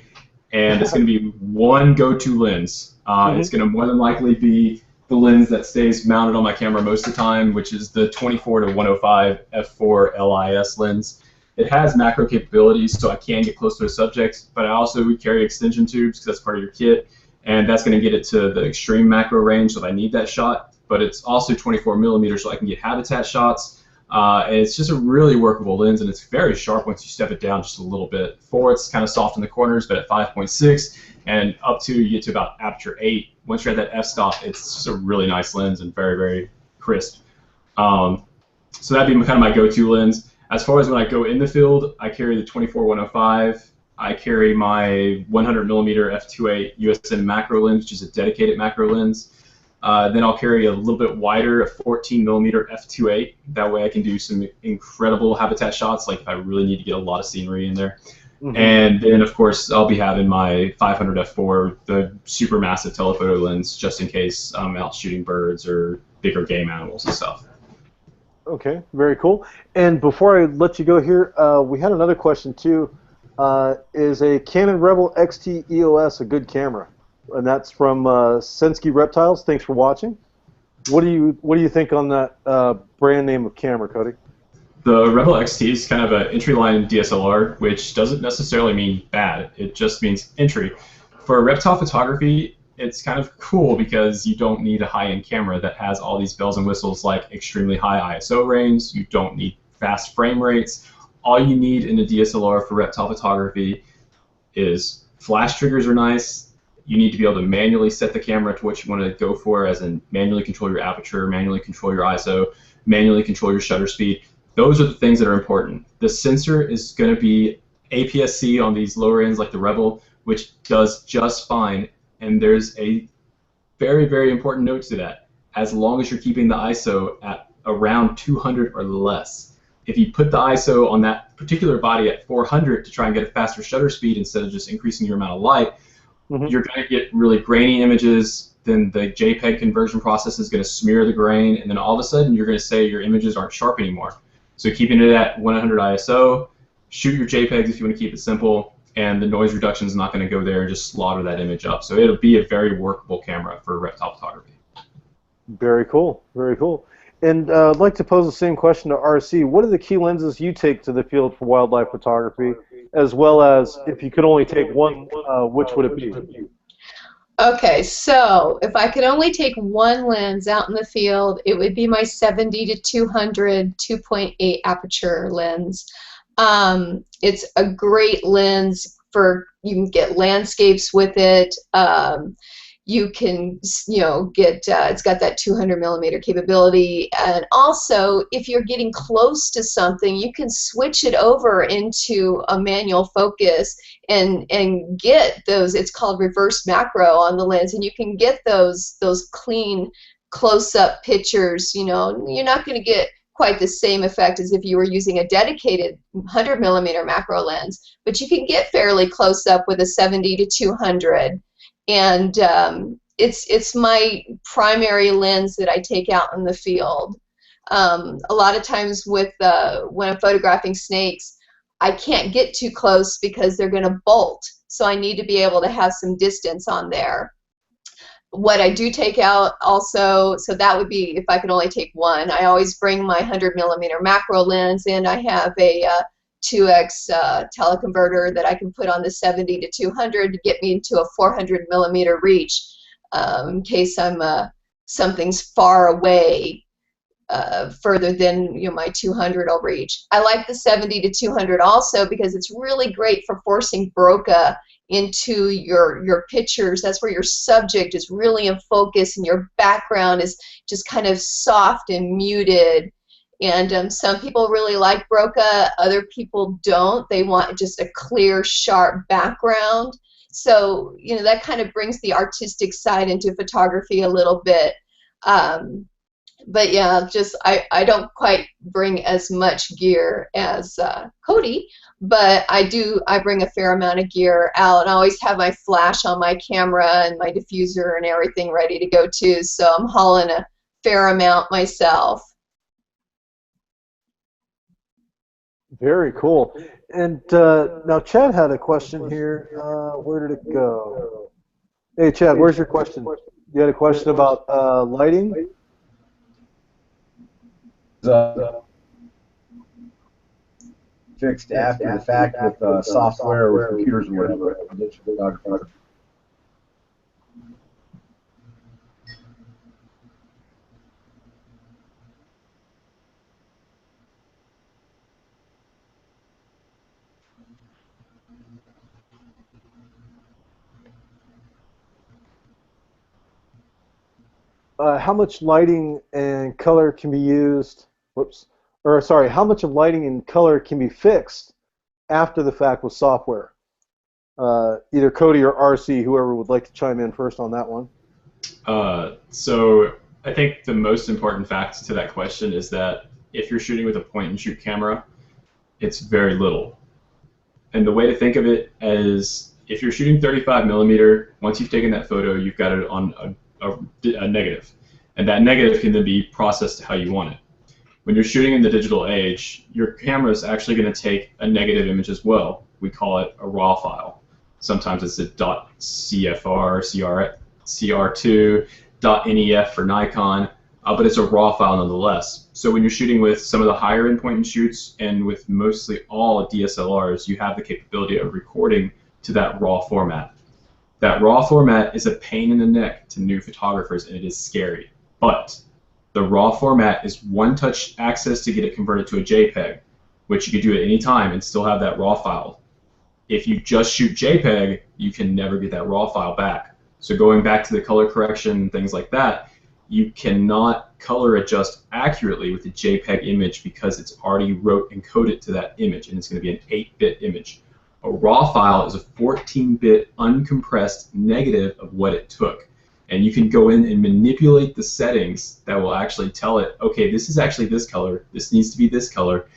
and it's going to be one go-to lens. It's going to more than likely be the lens that stays mounted on my camera most of the time, which is the 24 to 105 f4 LIS lens. It has macro capabilities, so I can get close to a subject, but I also would carry extension tubes because that's part of your kit, and that's going to get it to the extreme macro range if I need that shot. But it's also 24 millimeters, so I can get habitat shots. And it's just a really workable lens, and it's very sharp once you step it down just a little bit. 4, it's kind of soft in the corners, but at 5.6 and up to you get to about aperture 8. Once you're at that f-stop, it's just a really nice lens and very, very crisp. So that'd be kind of my go-to lens. As far as when I go in the field, I carry the 24-105. I carry my 100 millimeter f2.8 USM macro lens, which is a dedicated macro lens. Then I'll carry a little bit wider, a 14 millimeter f2.8. That way I can do some incredible habitat shots, like if I really need to get a lot of scenery in there. And then, of course, I'll be having my 500 f4, the super massive telephoto lens, just in case I'm out shooting birds or bigger game animals and stuff. Okay, very cool. And before I let you go here, we had another question too. Is a Canon Rebel XT EOS a good camera? And that's from Sensky Reptiles. Thanks for watching. What do you think on that brand name of camera, Cody? The Rebel XT is kind of an entry-line DSLR, which doesn't necessarily mean bad. It just means entry. For reptile photography, it's kind of cool because you don't need a high-end camera that has all these bells and whistles like extremely high ISO range. You don't need fast frame rates. All you need in a DSLR for reptile photography is flash triggers are nice. You need to be able to manually set the camera to what you want to go for, as in manually control your aperture, manually control your ISO, manually control your shutter speed. Those are the things that are important. The sensor is going to be APS-C on these lower ends like the Rebel, which does just fine. And there's a very, very important note to that. As long as you're keeping the ISO at around 200 or less. If you put the ISO on that particular body at 400 to try and get a faster shutter speed instead of just increasing your amount of light, you're going to get really grainy images. Then the JPEG conversion process is going to smear the grain, and then all of a sudden you're going to say your images aren't sharp anymore. So keeping it at 100 ISO, shoot your JPEGs if you want to keep it simple, and the noise reduction is not going to go there and just slaughter that image up. So it'll be a very workable camera for reptile photography. Very cool, very cool. And I'd like to pose the same question to RC. What are the key lenses you take to the field for wildlife photography? as well as if you could only take one, which would it be? Okay, so if I could only take one lens out in the field, it would be my 70 to 200 2.8 aperture lens. It's a great lens for, you can get landscapes with it. You can, get, it's got that 200 millimeter capability. And also, if you're getting close to something, you can switch it over into a manual focus and get those, it's called reverse macro on the lens, and you can get those clean close-up pictures. You're not going to get quite the same effect as if you were using a dedicated 100 millimeter macro lens, but you can get fairly close up with a 70 to 200. And it's my primary lens that I take out in the field. A lot of times with when I'm photographing snakes, I can't get too close because they're going to bolt. So I need to be able to have some distance on there. What I do take out also, so that would be if I could only take one, I always bring my 100 millimeter macro lens, and I have a 2x teleconverter that I can put on the 70 to 200 to get me into a 400 millimeter reach in case something's far away, further than my 200 will reach. I like the 70 to 200 also because it's really great for forcing bokeh into your pictures. That's where your subject is really in focus and your background is just kind of soft and muted. And some people really like bokeh, other people don't. They want just a clear, sharp background. So, that kind of brings the artistic side into photography a little bit. But yeah, I don't quite bring as much gear as Cody, but I bring a fair amount of gear out, and I always have my flash on my camera and my diffuser and everything ready to go too. So I'm hauling a fair amount myself. Very cool. And now Chad had a question here. Where did it go? Hey, Chad, where's your question? You had a question about lighting? Fixed after the fact with software or computers or whatever. How much lighting and color can be used? How much of lighting and color can be fixed after the fact with software? Either Cody or RC, whoever would like to chime in first on that one. So I think the most important fact to that question is that if you're shooting with a point-and-shoot camera, it's very little. And the way to think of it is if you're shooting 35 millimeter, once you've taken that photo, you've got it on a negative. And that negative can then be processed how you want it. When you're shooting in the digital age, your camera is actually going to take a negative image as well. We call it a RAW file. Sometimes it's a .cfr, CR2, .nef for Nikon, but it's a RAW file nonetheless. So when you're shooting with some of the higher end point and shoots and with mostly all DSLRs, you have the capability of recording to that RAW format. That RAW format is a pain in the neck to new photographers, and it is scary. But the RAW format is one-touch access to get it converted to a JPEG, which you could do at any time and still have that RAW file. If you just shoot JPEG, you can never get that RAW file back. So going back to the color correction and things like that, you cannot color adjust accurately with a JPEG image because it's already encoded to that image, and it's going to be an 8-bit image. A RAW file is a 14-bit uncompressed negative of what it took. And you can go in and manipulate the settings that will actually tell it, okay, this is actually this color, this needs to be this color.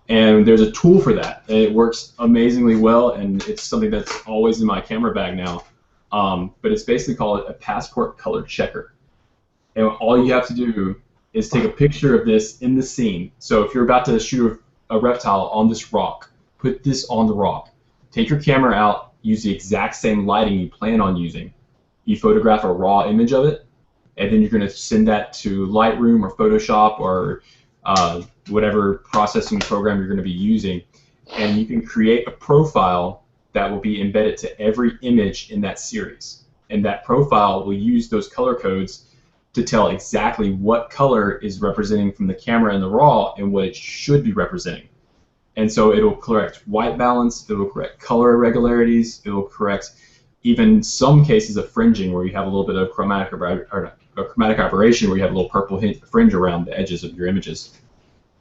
And there's a tool for that. And it works amazingly well, and it's something that's always in my camera bag now. But it's basically called a passport color checker. And all you have to do is take a picture of this in the scene. So if you're about to shoot a reptile on this rock, put this on the rock. Take your camera out, use the exact same lighting you plan on using. You photograph a raw image of it, and then you're going to send that to Lightroom or Photoshop or whatever processing program you're going to be using. and you can create a profile that will be embedded to every image in that series. And that profile will use those color codes to tell exactly what color is representing from the camera in the raw and what it should be representing. And so it'll correct white balance, it will correct color irregularities, it will correct even some cases of fringing where you have a little bit of chromatic aberration where you have a little purple fringe around the edges of your images.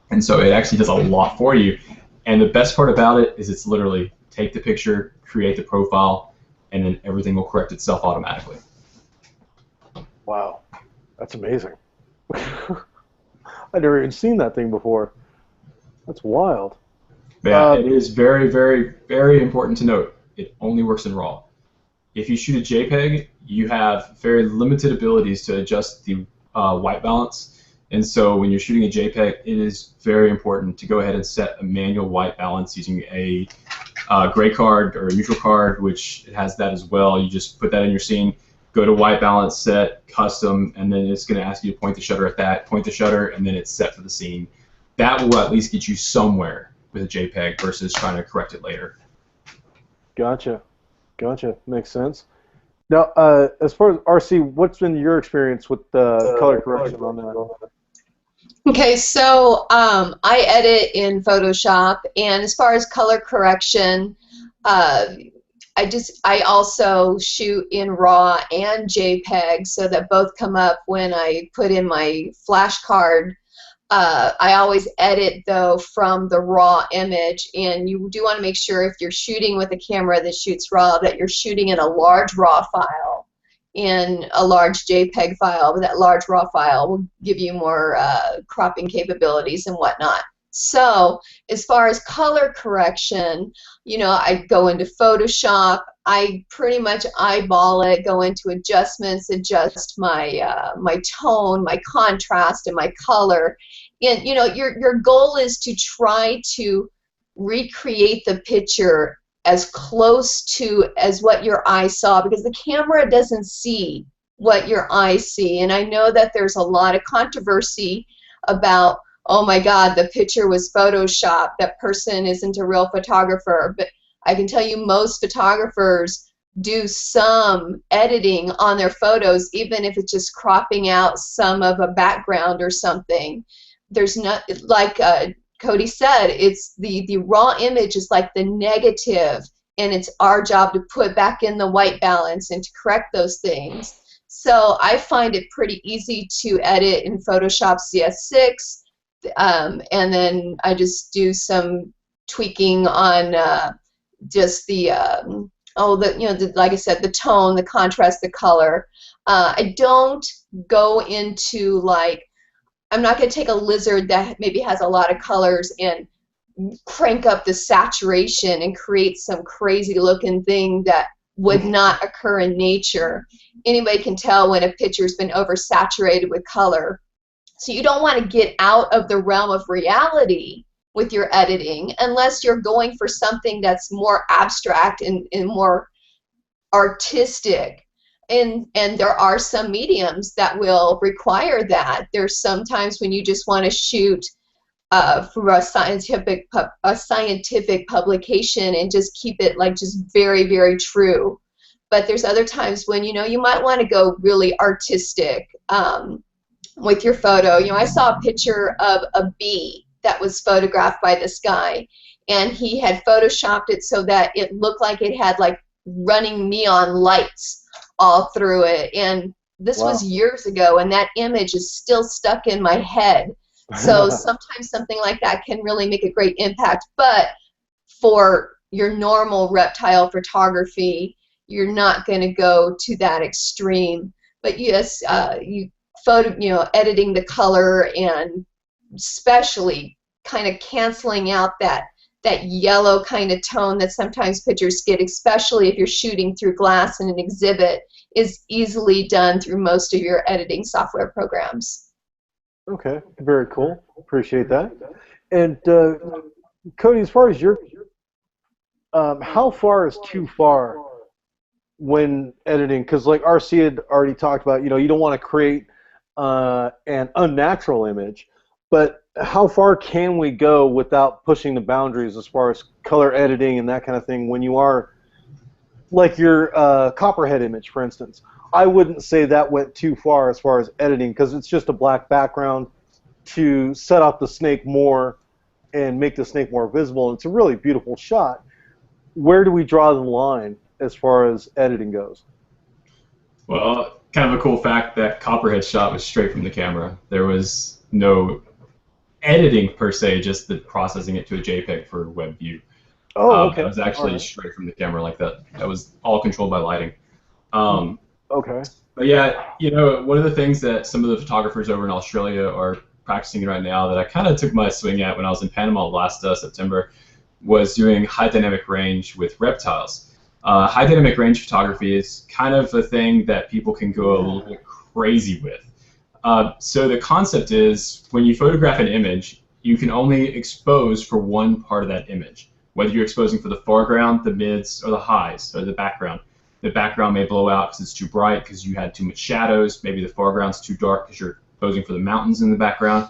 And so it actually does a lot for you. And the best part about it is it's literally take the picture, create the profile, and then everything will correct itself automatically. Wow, that's amazing. I've never even seen that thing before. That's wild. Yeah, it is very, very, very important to note. It only works in RAW. If you shoot a JPEG, you have very limited abilities to adjust the white balance. And so when you're shooting a JPEG, it is very important to go ahead and set a manual white balance using a gray card or a neutral card, which it has that as well. You just put that in your scene, go to white balance, set, custom, and then it's going to ask you to point the shutter at that, point the shutter, and then it's set for the scene. That will at least get you somewhere with a JPEG versus trying to correct it later. Gotcha. Makes sense. Now, as far as RC, what's been your experience with the color correction on that? Okay, so I edit in Photoshop, and as far as color correction, I also shoot in RAW and JPEG, so that both come up when I put in my flash card. I always edit, though, from the raw image, and you do want to make sure if you're shooting with a camera that shoots RAW that you're shooting in a large RAW file, in a large JPEG file, but that large RAW file will give you more cropping capabilities and whatnot. So as far as color correction, you know, I go into Photoshop, I pretty much eyeball it, go into adjustments, adjust my my tone, my contrast, and my color. And you know, your goal is to try to recreate the picture as close to as what your eye saw, because the camera doesn't see what your eyes see. And I know that there's a lot of controversy about, oh my God, the picture was Photoshopped, that person isn't a real photographer. But I can tell you most photographers do some editing on their photos, even if it's just cropping out some of a background or something. There's not, like Cody said, it's the raw image is like the negative, and it's our job to put back in the white balance and to correct those things. So I find it pretty easy to edit in Photoshop CS6, and then I just do some tweaking on just the like I said, the tone, the contrast, the color. I don't go into, like, I'm not going to take a lizard that maybe has a lot of colors and crank up the saturation and create some crazy looking thing that would not occur in nature. Anybody can tell when a picture's been oversaturated with color. So you don't want to get out of the realm of reality with your editing unless you're going for something that's more abstract and more artistic. And there are some mediums that will require that. There's sometimes when you just want to shoot for a scientific publication and just keep it like just very, very true. But there's other times when, you know, you might want to go really artistic with your photo. You know, I saw a picture of a bee that was photographed by this guy, and he had photoshopped it so that it looked like it had like running neon lights all through it. And this was years ago, and that image is still stuck in my head. So sometimes something like that can really make a great impact. But for your normal reptile photography, you're not going to go to that extreme. But yes, editing the color, and especially kind of canceling out that yellow kind of tone that sometimes pictures get, especially if you're shooting through glass in an exhibit, is easily done through most of your editing software programs. Okay, very cool. Appreciate that. And Cody, as far as your, how far is too far when editing? Because like RC had already talked about, you know, you don't want to create an unnatural image, but how far can we go without pushing the boundaries as far as color editing and that kind of thing when you are, like your copperhead image, for instance? I wouldn't say that went too far as editing, because it's just a black background to set off the snake more and make the snake more visible. And it's a really beautiful shot. Where do we draw the line as far as editing goes? Well, kind of a cool fact, that copperhead shot was straight from the camera. There was no editing per se, just the processing it to a JPEG for web view. Oh, okay. That was actually straight from the camera like that. That was all controlled by lighting. Okay. But yeah, you know, one of the things that some of the photographers over in Australia are practicing right now that I kind of took my swing at when I was in Panama last September was doing high dynamic range with reptiles. High dynamic range photography is kind of a thing that people can go a little bit crazy with. So the concept is, when you photograph an image, you can only expose for one part of that image, whether you're exposing for the foreground, the mids, or the highs, or the background. The background may blow out because it's too bright, because you had too much shadows. Maybe the foreground's too dark because you're posing for the mountains in the background.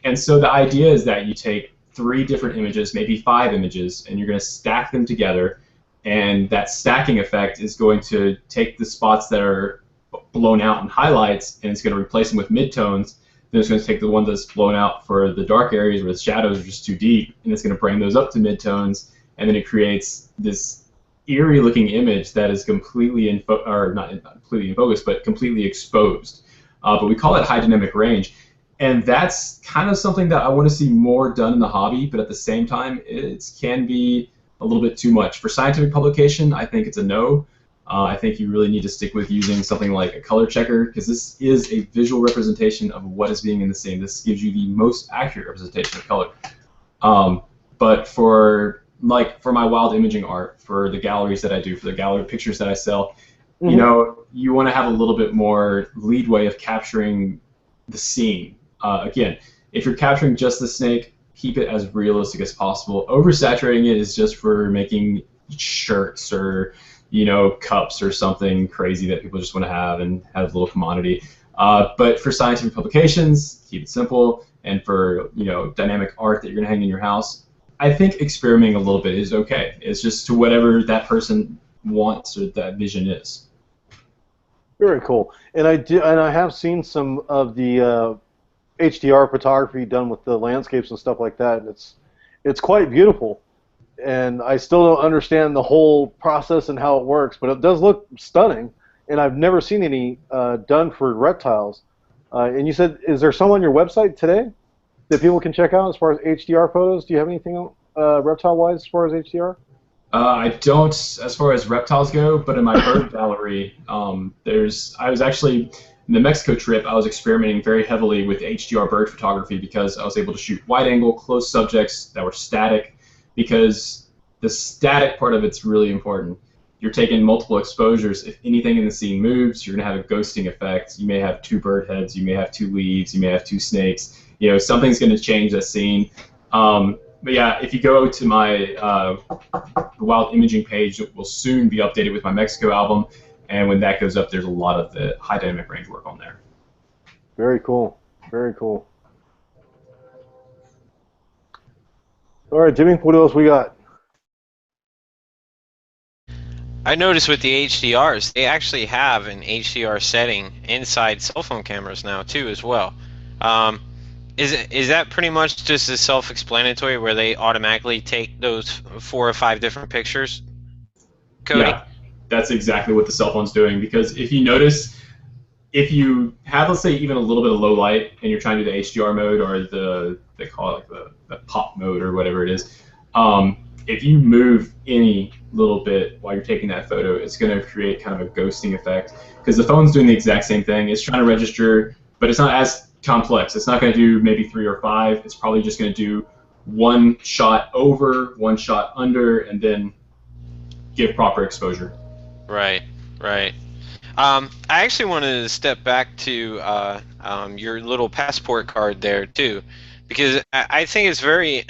And so the idea is that you take 3 different images, maybe 5 images, and you're going to stack them together. And that stacking effect is going to take the spots that are blown out in highlights, and it's going to replace them with midtones. Then it's going to take the one that's blown out for the dark areas where the shadows are just too deep, and it's going to bring those up to midtones, and then it creates this eerie looking image that is completely not completely in focus, but completely exposed. But we call it high dynamic range, and that's kind of something that I want to see more done in the hobby. But at the same time, it can be a little bit too much for scientific publication. I think it's a no. I think you really need to stick with using something like a color checker, because this is a visual representation of what is being in the scene. This gives you the most accurate representation of color. But for my wild imaging art, for the galleries that I do, for the gallery pictures that I sell, you know, you want to have a little bit more leadway of capturing the scene. Again, if you're capturing just the snake, keep it as realistic as possible. Oversaturating it is just for making shirts or, you know, cups or something crazy that people just want to have and have a little commodity. But for scientific publications, keep it simple. And for, you know, dynamic art that you're going to hang in your house, I think experimenting a little bit is okay. It's just to whatever that person wants or that vision is. Very cool. And I have seen some of the HDR photography done with the landscapes and stuff like that. And it's quite beautiful. And I still don't understand the whole process and how it works, but it does look stunning. And I've never seen any done for reptiles. And you said, is there some on your website today that people can check out as far as HDR photos? Do you have anything reptile-wise as far as HDR? I don't, as far as reptiles go, but in my bird gallery, I was actually, in the Mexico trip, I was experimenting very heavily with HDR bird photography, because I was able to shoot wide-angle, close subjects that were static, because the static part of it's really important. You're taking multiple exposures. If anything in the scene moves, you're going to have a ghosting effect. You may have 2 bird heads, you may have 2 leaves, you may have 2 snakes. You know, something's going to change that scene. But yeah, if you go to my wild imaging page, it will soon be updated with my Mexico album. And when that goes up, there's a lot of the high dynamic range work on there. Very cool. Very cool. All right, Jimmy, what else we got? I noticed with the HDRs, they actually have an HDR setting inside cell phone cameras now too, as well. Is that pretty much just as self-explanatory, where they automatically take those 4 or 5 different pictures? Cody? Yeah, that's exactly what the cell phone's doing. Because if you notice, if you have, let's say, even a little bit of low light, and you're trying to do the HDR mode, or they call it like the pop mode or whatever it is, if you move any little bit while you're taking that photo, it's going to create kind of a ghosting effect, because the phone's doing the exact same thing. It's trying to register, but it's not as complex. It's not going to do maybe 3 or 5. It's probably just going to do 1 shot over, 1 shot under, and then give proper exposure. Right, right. I actually wanted to step back to your little passport card there too, because I think it's very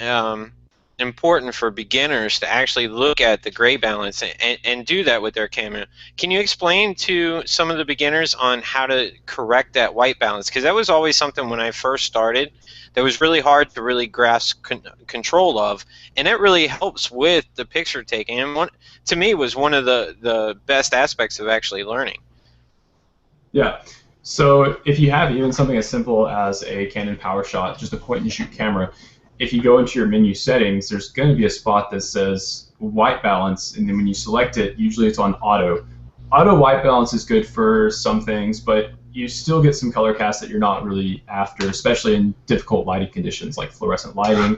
important for beginners to actually look at the gray balance and do that with their camera. Can you explain to some of the beginners on how to correct that white balance? Because that was always something when I first started that was really hard to really grasp control of, and it really helps with the picture taking, and to me was one of the best aspects of actually learning. Yeah. So if you have even something as simple as a Canon PowerShot, just a point-and-shoot camera, if you go into your menu settings, there's going to be a spot that says white balance, and then when you select it, usually it's on auto. Auto white balance is good for some things, but you still get some color cast that you're not really after, especially in difficult lighting conditions like fluorescent lighting.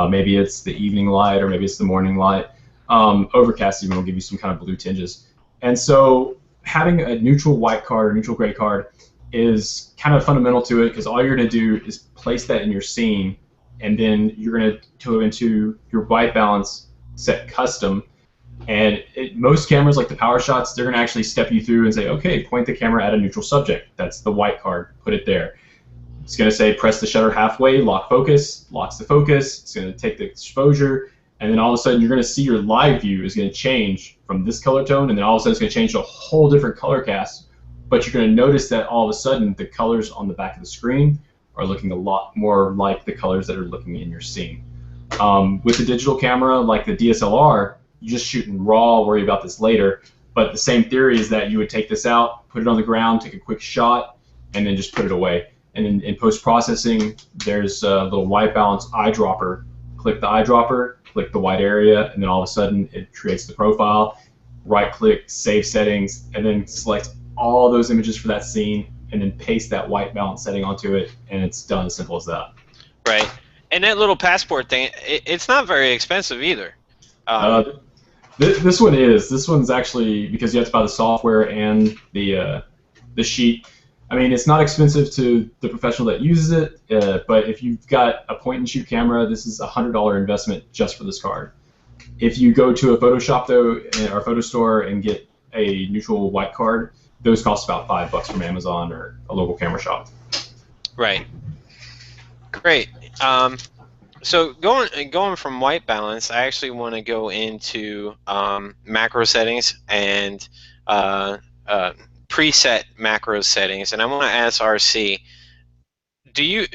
Maybe it's the evening light, or maybe it's the morning light. Overcast even will give you some kind of blue tinges. And so having a neutral white card or neutral gray card is kind of fundamental to it, because all you're going to do is place that in your scene, and then you're going to go into your white balance, set custom, and most cameras like the PowerShots, they're going to actually step you through and say, okay, point the camera at a neutral subject. That's the white card. Put it there. It's going to say press the shutter halfway, lock focus, locks the focus. It's going to take the exposure, and then all of a sudden you're going to see your live view is going to change from this color tone, and then all of a sudden it's going to change to a whole different color cast. But you're going to notice that all of a sudden the colors on the back of the screen are looking a lot more like the colors that are looking in your scene. With the digital camera, like the DSLR, you just shoot in RAW, I'll worry about this later, but the same theory is that you would take this out, put it on the ground, take a quick shot, and then just put it away. And in post-processing, there's a little white balance eyedropper. Click the eyedropper, click the white area, and then all of a sudden it creates the profile. Right-click, save settings, and then select all those images for that scene, and then paste that white balance setting onto it, and it's done as simple as that. Right. And that little passport thing, it's not very expensive either. This one is. This one's actually, because you have to buy the software and the sheet. I mean, it's not expensive to the professional that uses it, but if you've got a point-and-shoot camera, this is a $100 investment just for this card. If you go to a Photoshop, though, or a photo store and get a neutral white card, those cost about $5 from Amazon or a local camera shop. Right. Great. So going from white balance, I actually want to go into macro settings and preset macro settings, and I want to ask RC, do you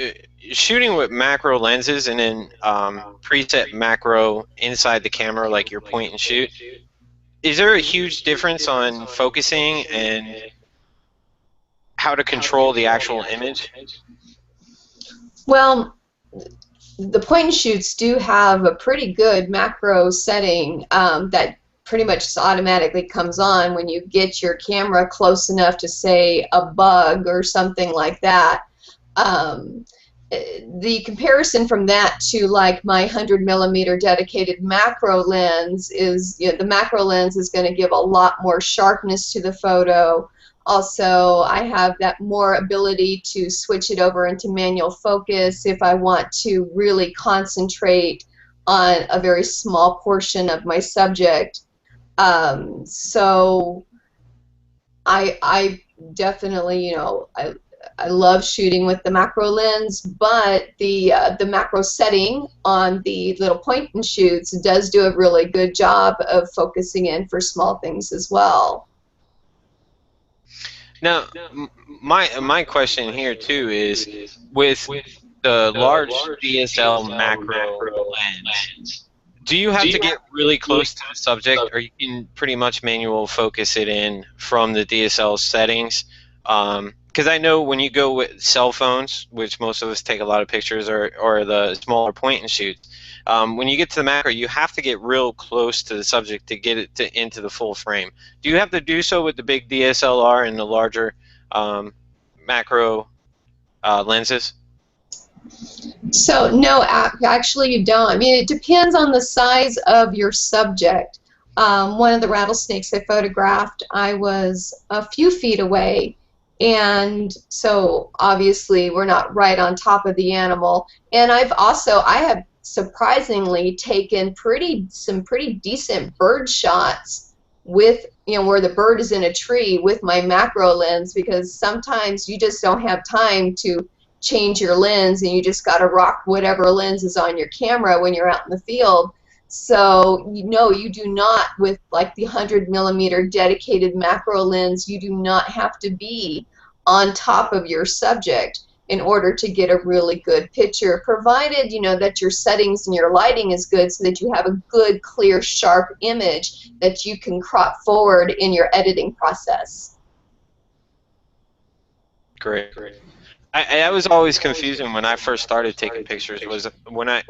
shooting with macro lenses and then preset macro inside the camera, like your point and shoot? Is there a huge difference on focusing and how to control the actual image? Well, the point and shoots do have a pretty good macro setting that pretty much just automatically comes on when you get your camera close enough to, say, a bug or something like that. The comparison from that to like my 100mm dedicated macro lens is, you know, the macro lens is going to give a lot more sharpness to the photo. Also, I have that more ability to switch it over into manual focus if I want to really concentrate on a very small portion of my subject. So I definitely, you know, I love shooting with the macro lens, but the macro setting on the little point and shoots does do a really good job of focusing in for small things as well. Now, my question here too is, with the large DSL macro lens, do you have to get really close to the subject, or you can pretty much manual focus it in from the DSL settings? Because I know when you go with cell phones, which most of us take a lot of pictures, or the smaller point and shoot, when you get to the macro, you have to get real close to the subject to get it into the full frame. Do you have to do so with the big DSLR and the larger macro lenses? So no, actually you don't. I mean, it depends on the size of your subject. One of the rattlesnakes I photographed, I was a few feet away, and so obviously we're not right on top of the animal. And I have surprisingly taken some pretty decent bird shots with, you know, where the bird is in a tree with my macro lens, because sometimes you just don't have time to change your lens and you just got to rock whatever lens is on your camera when you're out in the field. So no, you do not, with like the 100mm dedicated macro lens, you do not have to be on top of your subject in order to get a really good picture, provided that your settings and your lighting is good so that you have a good, clear, sharp image that you can crop forward in your editing process. Great. I was always confusing when I first started taking pictures. Was when I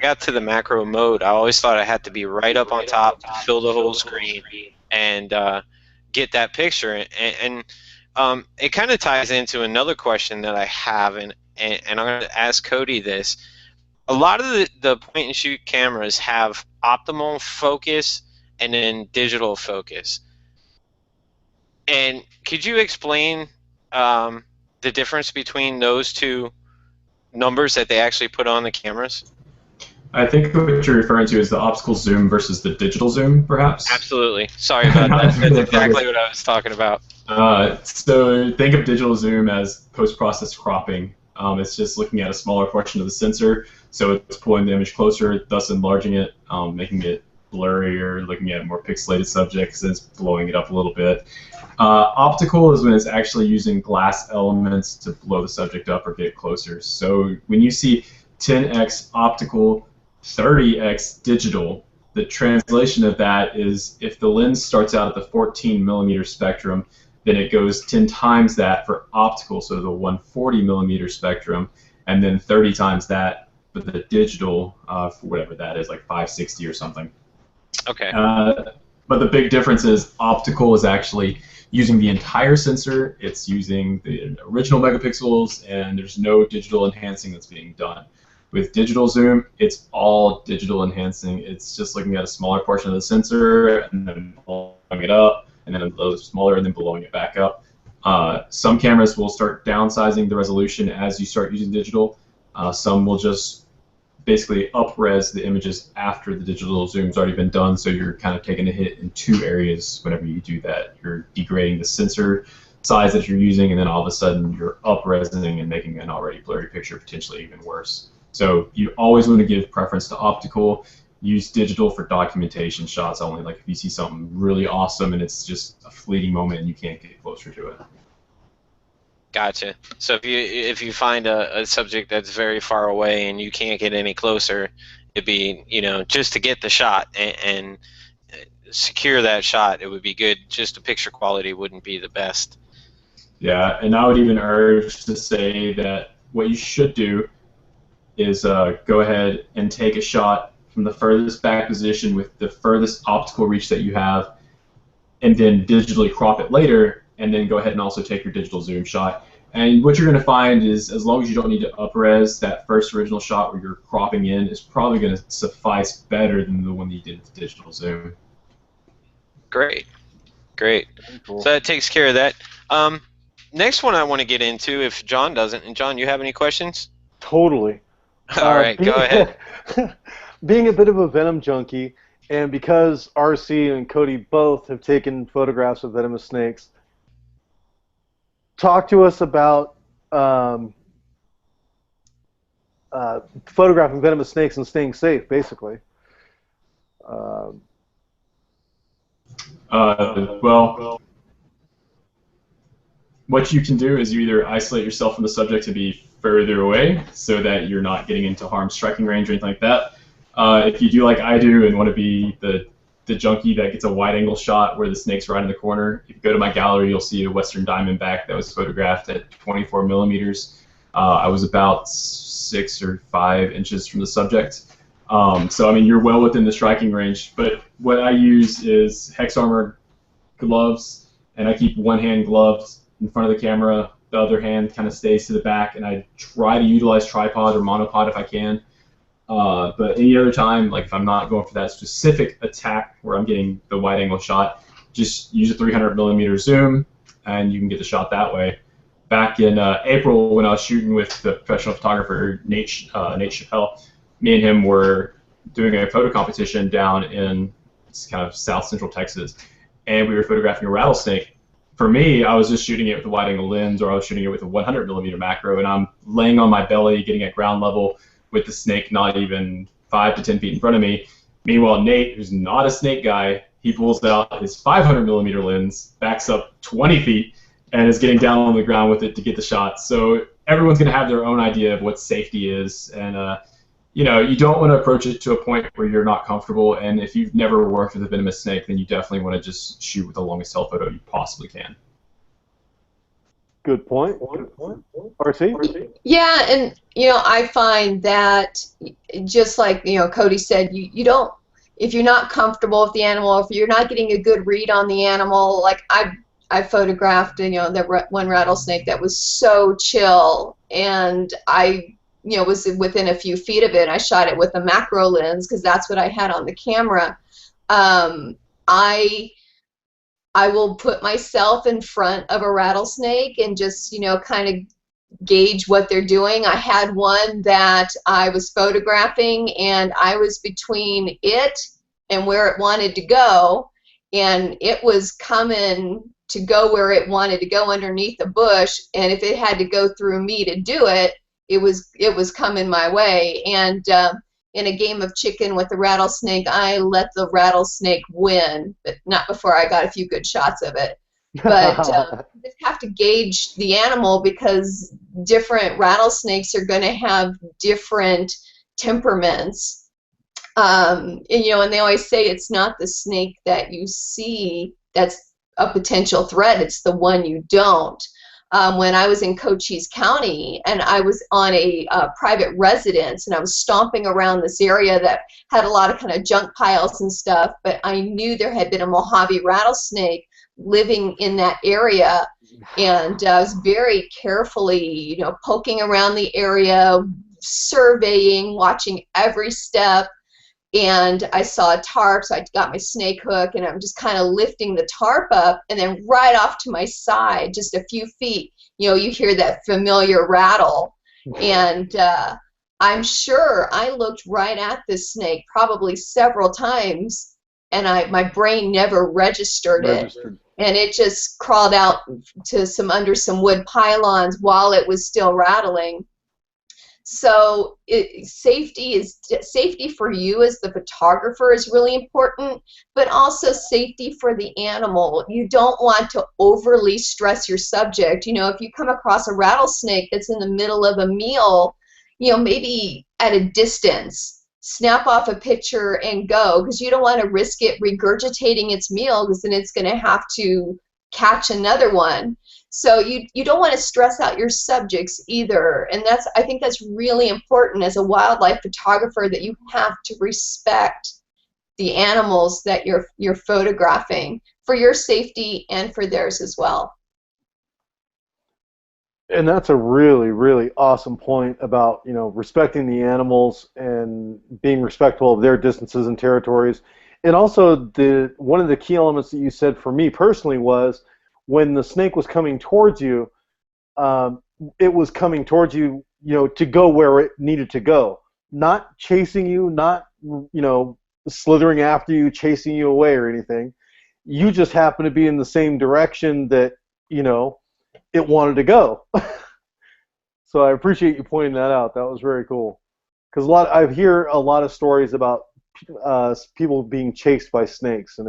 got to the macro mode, I always thought I had to be right up on top, fill the whole screen, and get that picture. And it kind of ties into another question that I have, and I'm going to ask Cody this. A lot of the point and shoot cameras have optimal focus and then digital focus. And could you explain the difference between those two numbers that they actually put on the cameras? I think what you're referring to is the optical zoom versus the digital zoom, perhaps? Absolutely. Sorry about that. That's exactly what I was talking about. So think of digital zoom as post-process cropping. It's just looking at a smaller portion of the sensor, so it's pulling the image closer, thus enlarging it, making it blurrier, looking at more pixelated subjects, and it's blowing it up a little bit. Optical is when it's actually using glass elements to blow the subject up or get it closer. So when you see 10x optical, 30x digital, the translation of that is if the lens starts out at the 14mm spectrum, then it goes 10 times that for optical, so the 140mm spectrum, and then 30 times that for the digital, for whatever that is, like 560 or something. Okay. But the big difference is optical is actually using the entire sensor. It's using the original megapixels, and there's no digital enhancing that's being done. With digital zoom, it's all digital enhancing. It's just looking at a smaller portion of the sensor and then blowing it up, and then a little smaller and then blowing it back up. Some cameras will start downsizing the resolution as you start using digital. Some will just basically up-res the images after the digital zoom's already been done, so you're kind of taking a hit in two areas whenever you do that. You're degrading the sensor size that you're using, and then all of a sudden you're up-resing and making an already blurry picture potentially even worse. So you always want to give preference to optical. Use digital for documentation shots only, like if you see something really awesome and it's just a fleeting moment and you can't get closer to it. Gotcha. So if you find a subject that's very far away and you can't get any closer, it'd be, just to get the shot and secure that shot, it would be good. Just the picture quality wouldn't be the best. Yeah, and I would even urge to say that what you should do is go ahead and take a shot from the furthest back position with the furthest optical reach that you have, and then digitally crop it later, and then go ahead and also take your digital zoom shot. And what you're going to find is, as long as you don't need to up-res, that first original shot where you're cropping in is probably going to suffice better than the one that you did with the digital zoom. Great. Cool. So that takes care of that. Next one I want to get into, if John doesn't. And John, you have any questions? Totally. All right, go ahead. Being a bit of a venom junkie, and because RC and Cody both have taken photographs of venomous snakes, talk to us about photographing venomous snakes and staying safe, basically. Well, what you can do is you either isolate yourself from the subject to be further away so that you're not getting into harm's striking range or anything like that. If you do like I do and want to be the junkie that gets a wide-angle shot where the snake's right in the corner, if you go to my gallery, you'll see a western diamondback that was photographed at 24mm. I was about 6 or 5 inches from the subject. So, I mean, you're well within the striking range. But what I use is hex armor gloves, and I keep one hand gloved in front of the camera. The other hand kind of stays to the back, and I try to utilize tripod or monopod if I can. But any other time, like if I'm not going for that specific attack where I'm getting the wide-angle shot, just use a 300mm zoom, and you can get the shot that way. Back in April, when I was shooting with the professional photographer Nate Chappelle, me and him were doing a photo competition down in kind of south central Texas, and we were photographing a rattlesnake for me, I was just shooting it with a wide-angle lens, or I was shooting it with a 100mm macro, and I'm laying on my belly, getting at ground level with the snake not even 5 to 10 feet in front of me. Meanwhile, Nate, who's not a snake guy, he pulls out his 500mm lens, backs up 20 feet, and is getting down on the ground with it to get the shot. So everyone's going to have their own idea of what safety is, and you know, you don't want to approach it to a point where you're not comfortable, and if you've never worked with a venomous snake, then you definitely want to just shoot with the longest telephoto you possibly can. Good point. Good point. RC? Yeah, and you know, I find that just like, you know, Cody said, you don't, if you're not comfortable with the animal, if you're not getting a good read on the animal, like I photographed, you know, the one rattlesnake that was so chill, and I, you know, was within a few feet of it. I shot it with a macro lens because that's what I had on the camera. I will put myself in front of a rattlesnake and just, you know, kind of gauge what they're doing. I had one that I was photographing, and I was between it and where it wanted to go, and it was coming to go where it wanted to go underneath a bush, and if it had to go through me to do it, it was coming my way. And in a game of chicken with the rattlesnake, I let the rattlesnake win, but not before I got a few good shots of it. But you just have to gauge the animal, because different rattlesnakes are going to have different temperaments. And, you know, and they always say it's not the snake that you see that's a potential threat, it's the one you don't. When I was in Cochise County and I was on a private residence, and I was stomping around this area that had a lot of kind of junk piles and stuff, but I knew there had been a Mojave rattlesnake living in that area, and I was very carefully, you know, poking around the area, surveying, watching every step. And I saw a tarp, so I got my snake hook, and I'm just kind of lifting the tarp up, and then right off to my side, just a few feet, you know, you hear that familiar rattle. And I'm sure I looked right at this snake probably several times, and my brain never registered it. And it just crawled out to under some wood pylons while it was still rattling. So safety for you as the photographer is really important, but also safety for the animal. You don't want to overly stress your subject. You know, if you come across a rattlesnake that's in the middle of a meal, you know, maybe at a distance, snap off a picture and go, because you don't want to risk it regurgitating its meal, because then it's going to have to catch another one. So you don't want to stress out your subjects either, and I think that's really important as a wildlife photographer, that you have to respect the animals that you're photographing for your safety and for theirs as well. And that's a really, really awesome point about, you know, respecting the animals and being respectful of their distances and territories. And also one of the key elements that you said for me personally was, when the snake was coming towards you, it was coming towards you, you know, to go where it needed to go, not chasing you, not, you know, slithering after you, chasing you away or anything. You just happen to be in the same direction that, you know, it wanted to go. So I appreciate you pointing that out. That was very cool, because I hear a lot of stories about people being chased by snakes, and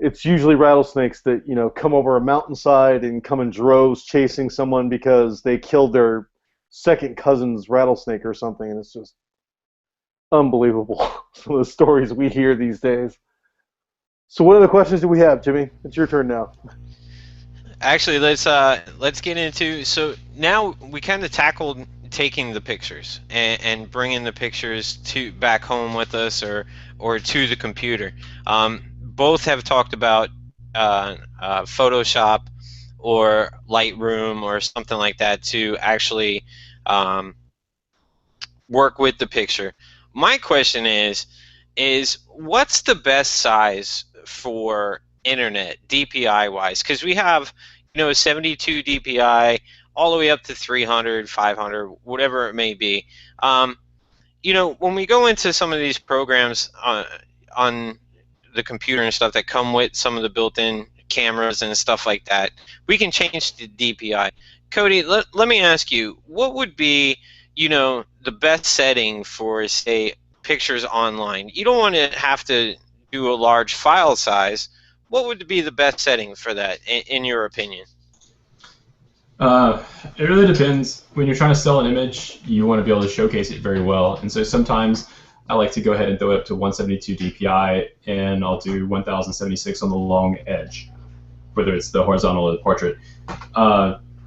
it's usually rattlesnakes that, you know, come over a mountainside and come in droves chasing someone because they killed their second cousin's rattlesnake or something, and it's just unbelievable, some of the stories we hear these days. So what other questions do we have, Jimmy? It's your turn now. Actually, let's get into, so now we kind of tackled taking the pictures and bringing the pictures back home with us or to the computer. Both have talked about Photoshop or Lightroom or something like that to actually work with the picture. My question is what's the best size for internet DPI wise? Because we have, you know, 72 DPI all the way up to 300, 500, whatever it may be. You know, when we go into some of these programs on the computer and stuff that come with some of the built-in cameras and stuff like that, we can change the DPI. Cody, let me ask you, what would be, the best setting for, say, pictures online? You don't want to have to do a large file size. What would be the best setting for that, in your opinion? It really depends. When you're trying to sell an image, you want to be able to showcase it very well. And so sometimes I like to go ahead and throw it up to 172 DPI, and I'll do 1076 on the long edge, whether it's the horizontal or the portrait.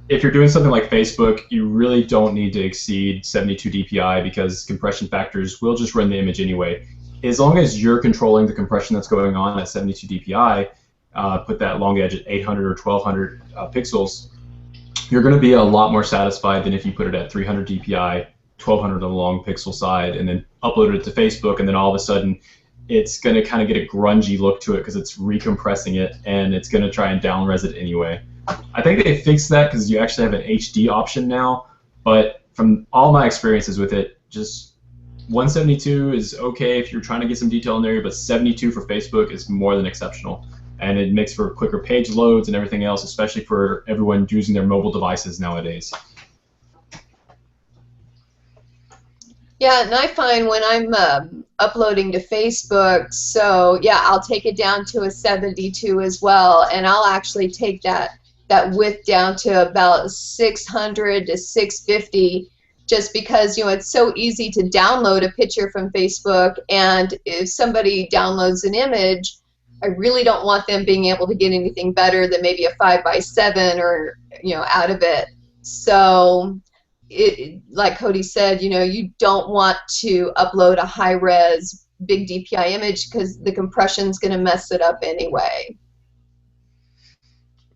If you're doing something like Facebook, you really don't need to exceed 72 DPI because compression factors will just run the image anyway. As long as you're controlling the compression that's going on at 72 DPI, put that long edge at 800 or 1200 pixels, you're going to be a lot more satisfied than if you put it at 300 DPI, 1200 on the long pixel side, and then uploaded it to Facebook, and then all of a sudden it's going to kind of get a grungy look to it because it's recompressing it, and it's going to try and down-res it anyway. I think they fixed that because you actually have an HD option now, but from all my experiences with it, just 172 is okay if you're trying to get some detail in there, but 72 for Facebook is more than exceptional. And it makes for quicker page loads and everything else, especially for everyone using their mobile devices nowadays. Yeah, and I find when I'm uploading to Facebook, so yeah, I'll take it down to a 72 as well, and I'll actually take that width down to about 600 to 650, just because it's so easy to download a picture from Facebook, and if somebody downloads an image, I really don't want them being able to get anything better than maybe a 5x7 or out of it. So, like Cody said, you don't want to upload a high-res, big DPI image because the compression's going to mess it up anyway.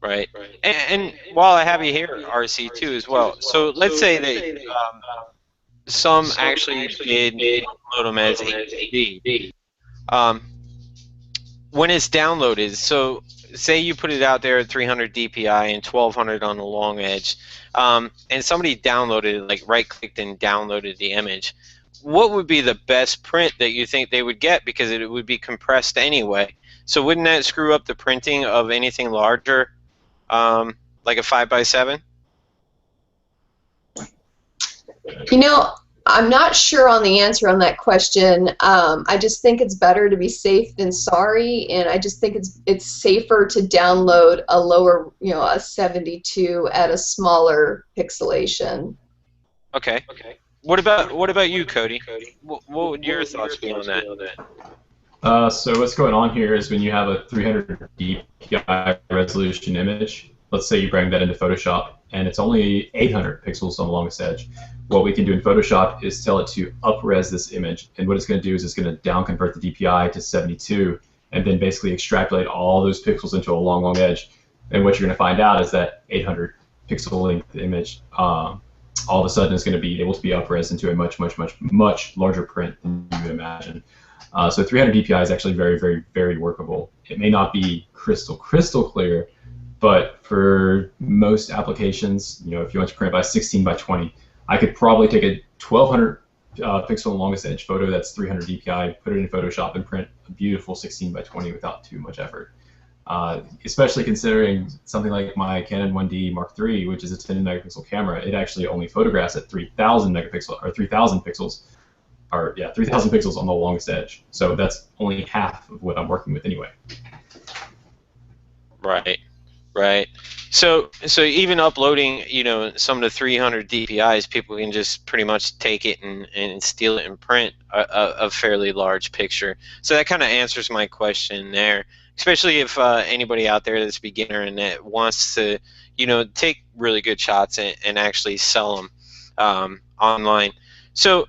Right. And while I have you here, RC too as well. So let's say that some actually did upload them as HD. When it's downloaded, so say you put it out there at 300 DPI and 1200 on the long edge, and somebody downloaded it, like right-clicked and downloaded the image, what would be the best print that you think they would get, because it would be compressed anyway? So wouldn't that screw up the printing of anything larger, like a 5x7? I'm not sure on the answer on that question. I just think it's better to be safe than sorry, and I just think it's safer to download a lower, a 72 at a smaller pixelation. Okay. What about you, Cody? What would your thoughts be on that? So what's going on here is when you have a 300 DPI resolution image, let's say you bring that into Photoshop, and it's only 800 pixels on the longest edge. What we can do in Photoshop is tell it to up-res this image, and what it's going to do is it's going to down-convert the DPI to 72, and then basically extrapolate all those pixels into a long edge. And what you're going to find out is that 800 pixel length image all of a sudden is going to be able to be up-res into a much larger print than you would imagine. So 300 DPI is actually very, very, very workable. It may not be crystal clear, but for most applications, if you want to print by 16 by 20, I could probably take a 1200 pixel longest edge photo that's 300 DPI, put it in Photoshop, and print a beautiful 16 by 20 without too much effort. Especially considering something like my Canon 1D Mark III, which is a 10 megapixel camera, it actually only photographs at 3,000 megapixels or 3,000 pixels, or yeah, 3,000 pixels on the longest edge. So that's only half of what I'm working with anyway. Right. So even uploading, some of the 300 DPIs, people can just pretty much take it and steal it and print a fairly large picture. So that kind of answers my question there, especially if anybody out there that's beginner and that wants to, take really good shots and actually sell them online. So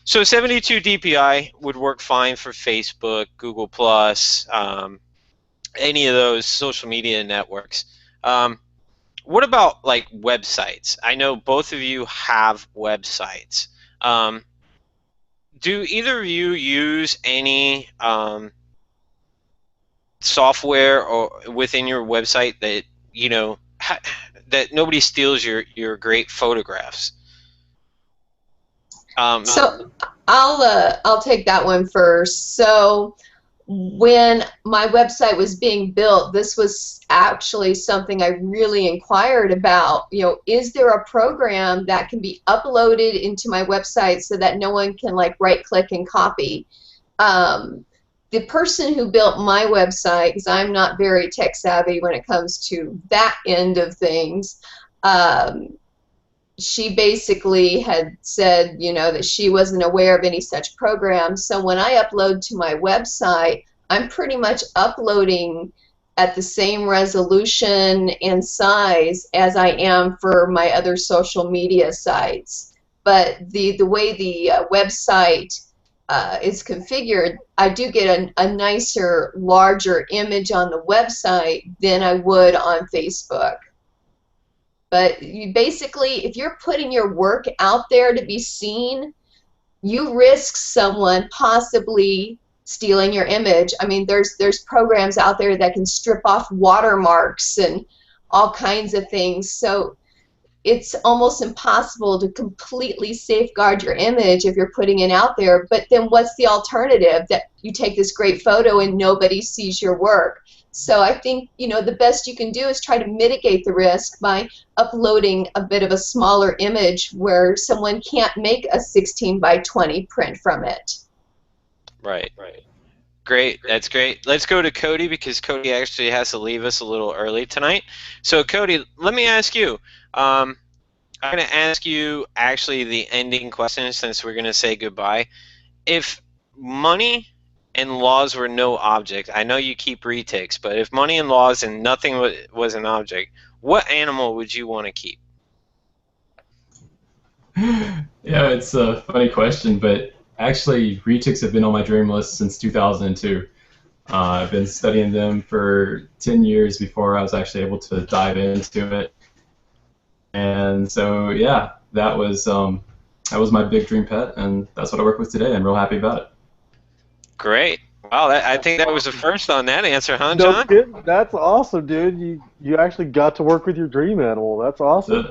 72 DPI would work fine for Facebook, Google+, any of those social media networks. What about like websites? I know both of you have websites. Do either of you use any software or within your website that that nobody steals your great photographs? So I'll take that one first. So when my website was being built, this was actually something I really inquired about. You know, is there a program that can be uploaded into my website so that no one can like right-click and copy? The person who built my website, because I'm not very tech savvy when it comes to that end of things, she basically had said, you know, that she wasn't aware of any such program. So when I upload to my website, I'm pretty much uploading at the same resolution and size as I am for my other social media sites. But the way the website is configured, I do get a nicer, larger image on the website than I would on Facebook. But you basically, if you're putting your work out there to be seen, you risk someone possibly stealing your image. I mean, there's programs out there that can strip off watermarks and all kinds of things. So it's almost impossible to completely safeguard your image if you're putting it out there. But then what's the alternative? That you take this great photo and nobody sees your work. So I think, you know, the best you can do is try to mitigate the risk by uploading a bit of a smaller image where someone can't make a 16 by 20 print from it. Right. Great. That's great. Let's go to Cody because Cody actually has to leave us a little early tonight. So Cody, let me ask you. I'm going to ask you actually the ending question since we're going to say goodbye. If money and laws were no object, I know you keep retics, but if money and laws and nothing was an object, what animal would you want to keep? Yeah, it's a funny question, but actually retics have been on my dream list since 2002. I've been studying them for 10 years before I was actually able to dive into it. And so, yeah, that was my big dream pet, and that's what I work with today. I'm real happy about it. Great. Wow, I think that was the first on that answer, huh, No John? kidding. That's awesome, dude. You actually got to work with your dream animal. That's awesome.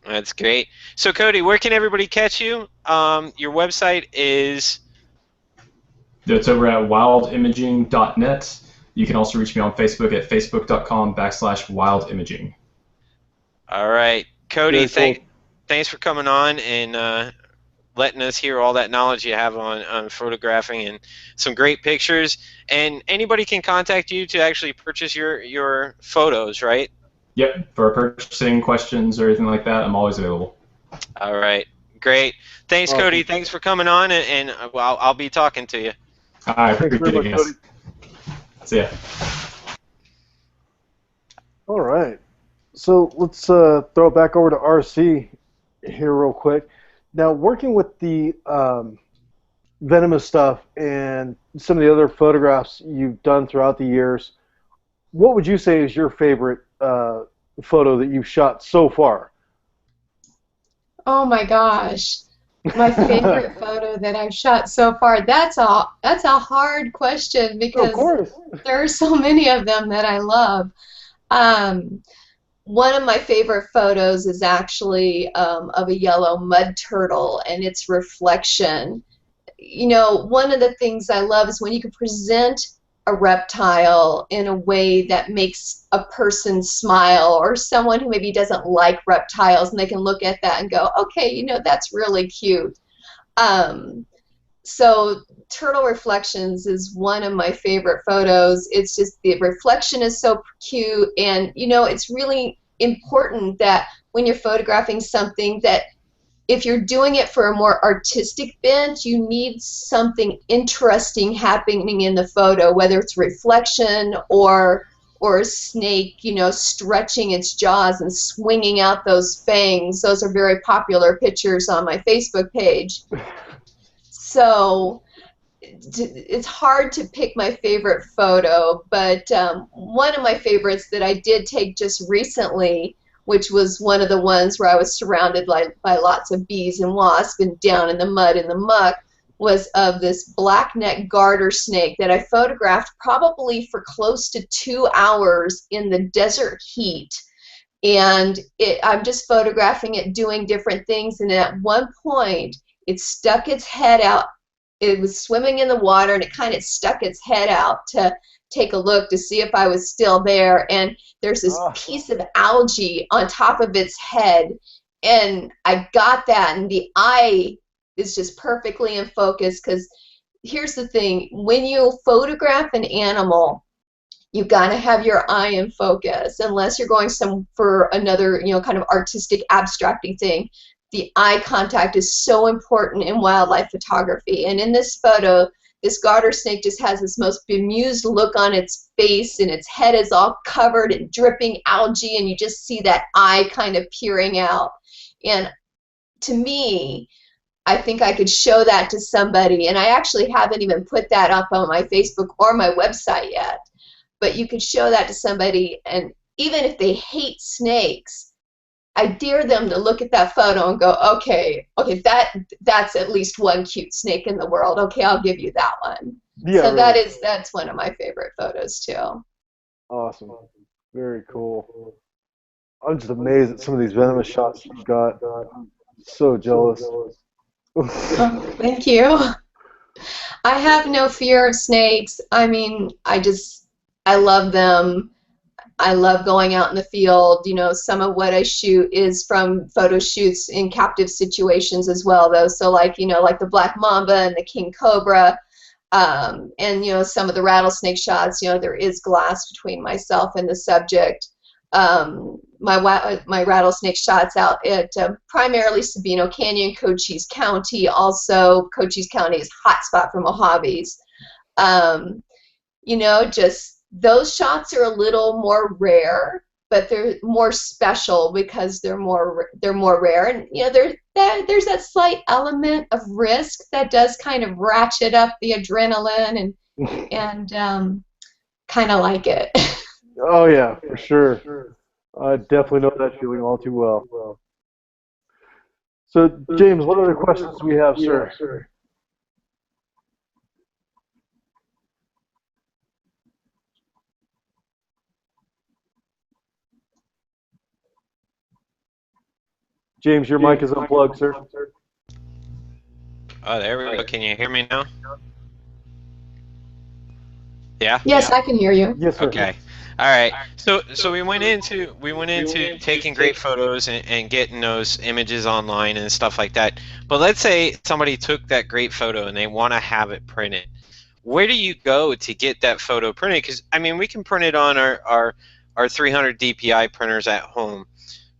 That's great. So, Cody, where can everybody catch you? Your website is... It's over at wildimaging.net. You can also reach me on Facebook at facebook.com/wildimaging. All right. Cody, Very thanks for coming on and letting us hear all that knowledge you have on photographing and some great pictures. And anybody can contact you to actually purchase your photos, right? Yep, for purchasing questions or anything like that, I'm always available. All right. Great. Thanks, Awesome. Cody. Thanks for coming on, and well, I'll be talking to you. I Thanks appreciate very it, much, guys. Cody. See ya. All right. So let's throw it back over to RC here real quick. Now, working with the venomous stuff and some of the other photographs you've done throughout the years, what would you say is your favorite photo that you've shot so far? Oh my gosh. My favorite photo that I've shot so far. That's a hard question because Of course. there are so many of them that I love. One of my favorite photos is actually of a yellow mud turtle and its reflection. You know, one of the things I love is when you can present a reptile in a way that makes a person smile, or someone who maybe doesn't like reptiles, and they can look at that and go, okay, you know, that's really cute. So turtle reflections is one of my favorite photos. It's just the reflection is so cute, and you know, it's really important that when you're photographing something, that if you're doing it for a more artistic bent, you need something interesting happening in the photo, whether it's reflection or a snake, you know, stretching its jaws and swinging out those fangs. Those are very popular pictures on my Facebook page. So it's hard to pick my favorite photo, but one of my favorites that I did take just recently, which was one of the ones where I was surrounded by lots of bees and wasps and down in the mud and the muck, was of this blackneck garter snake that I photographed probably for close to 2 hours in the desert heat. And I'm just photographing it doing different things, and at one point it stuck its head out it was swimming in the water, and it kind of stuck its head out to take a look to see if I was still there. And there's this piece of algae on top of its head, and I got that, and the eye is just perfectly in focus. Because here's the thing, when you photograph an animal, you got to have your eye in focus, unless you're going for another, kind of artistic abstracting thing. The eye contact is so important in wildlife photography. And in this photo, this garter snake just has this most bemused look on its face, and its head is all covered in dripping algae, and you just see that eye kind of peering out. And to me, I think I could show that to somebody, and I actually haven't even put that up on my Facebook or my website yet. But you could show that to somebody, and even if they hate snakes, I dare them to look at that photo and go, okay, that's at least one cute snake in the world. Okay, I'll give you that one. Yeah, so really. That's one of my favorite photos too. Awesome, very cool. I'm just amazed at some of these venomous shots you've got. I'm so jealous. Oh, thank you. I have no fear of snakes. I mean, I love them. I love going out in the field. Some of what I shoot is from photo shoots in captive situations as well, though. So like the black mamba and the king cobra, and some of the rattlesnake shots. There is glass between myself and the subject. My rattlesnake shots out at primarily Sabino Canyon, Cochise County. Also, Cochise County is a hot spot for Mojaves. Just those shots are a little more rare, but they're more special because they're more rare, and there's that slight element of risk that does kind of ratchet up the adrenaline and kind of like it. Oh yeah, for sure. I definitely know that feeling all too well. So James, what other questions do we have, sir? James, your mic is unplugged, sir. Oh, there we go. Can you hear me now? Yeah? Yes, I can hear you. Yes, sir. Okay. All right. So we went into taking great photos and getting those images online and stuff like that. But let's say somebody took that great photo and they want to have it printed. Where do you go to get that photo printed? Because I mean, we can print it on our 300 DPI printers at home,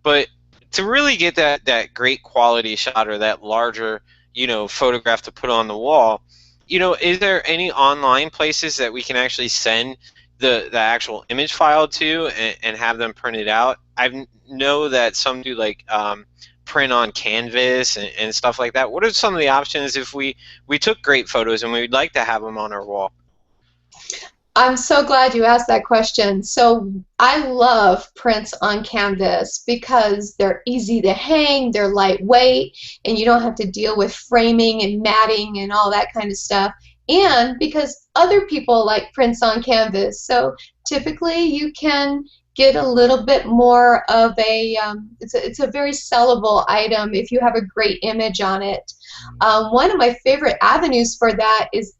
but to really get that great quality shot or that larger, photograph to put on the wall, is there any online places that we can actually send the actual image file to and have them printed out? I know that some do like print on canvas and stuff like that. What are some of the options if we took great photos and we'd like to have them on our wall? I'm so glad you asked that question. So I love prints on canvas because they're easy to hang, they're lightweight, and you don't have to deal with framing and matting and all that kind of stuff. And because other people like prints on canvas, so typically you can get a little bit more of a, it's a very sellable item if you have a great image on it. One of my favorite avenues for that is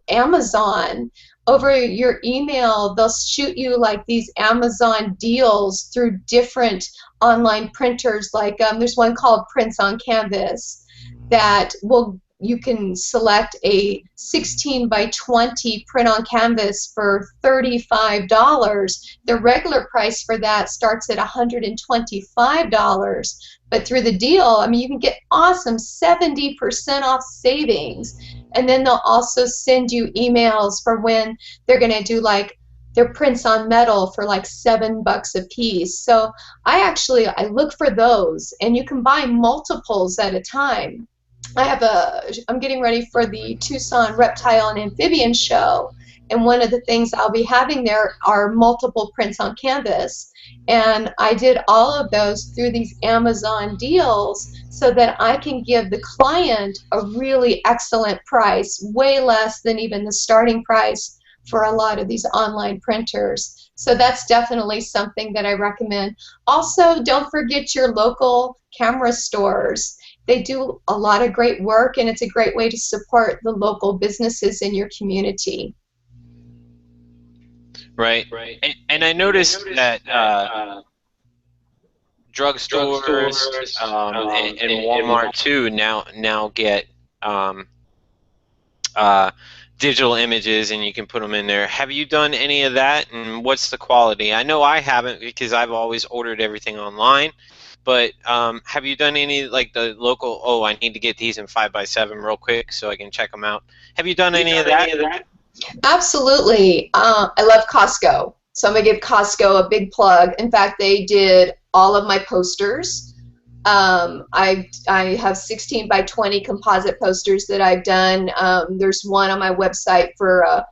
Amazon. Over your email, they'll shoot you like these Amazon deals through different online printers. Like there's one called Prints on Canvas that you can select a 16 by 20 print on canvas for $35. The regular price for that starts at $125. But through the deal, I mean, you can get awesome 70% off savings. And then they'll also send you emails for when they're going to do like their prints on metal for like $7 a piece. So I look for those, and you can buy multiples at a time. I'm getting ready for the Tucson Reptile and Amphibian Show, and one of the things I'll be having there are multiple prints on canvas. And I did all of those through these Amazon deals so that I can give the client a really excellent price, way less than even the starting price for a lot of these online printers. So that's definitely something that I recommend. Also, don't forget your local camera stores. they do a lot of great work, and it's a great way to support the local businesses in your community. Right. And I noticed that drugstores and Walmart too now get digital images, and you can put them in there. Have you done any of that, and what's the quality? I know I haven't, because I've always ordered everything online, but have you done any, like the local, oh, I need to get these in 5x7 real quick so I can check them out? Have you done any of that? Absolutely. I love Costco, so I'm going to give Costco a big plug. In fact, they did all of my posters. I have 16x20 composite posters that I've done. There's one on my website for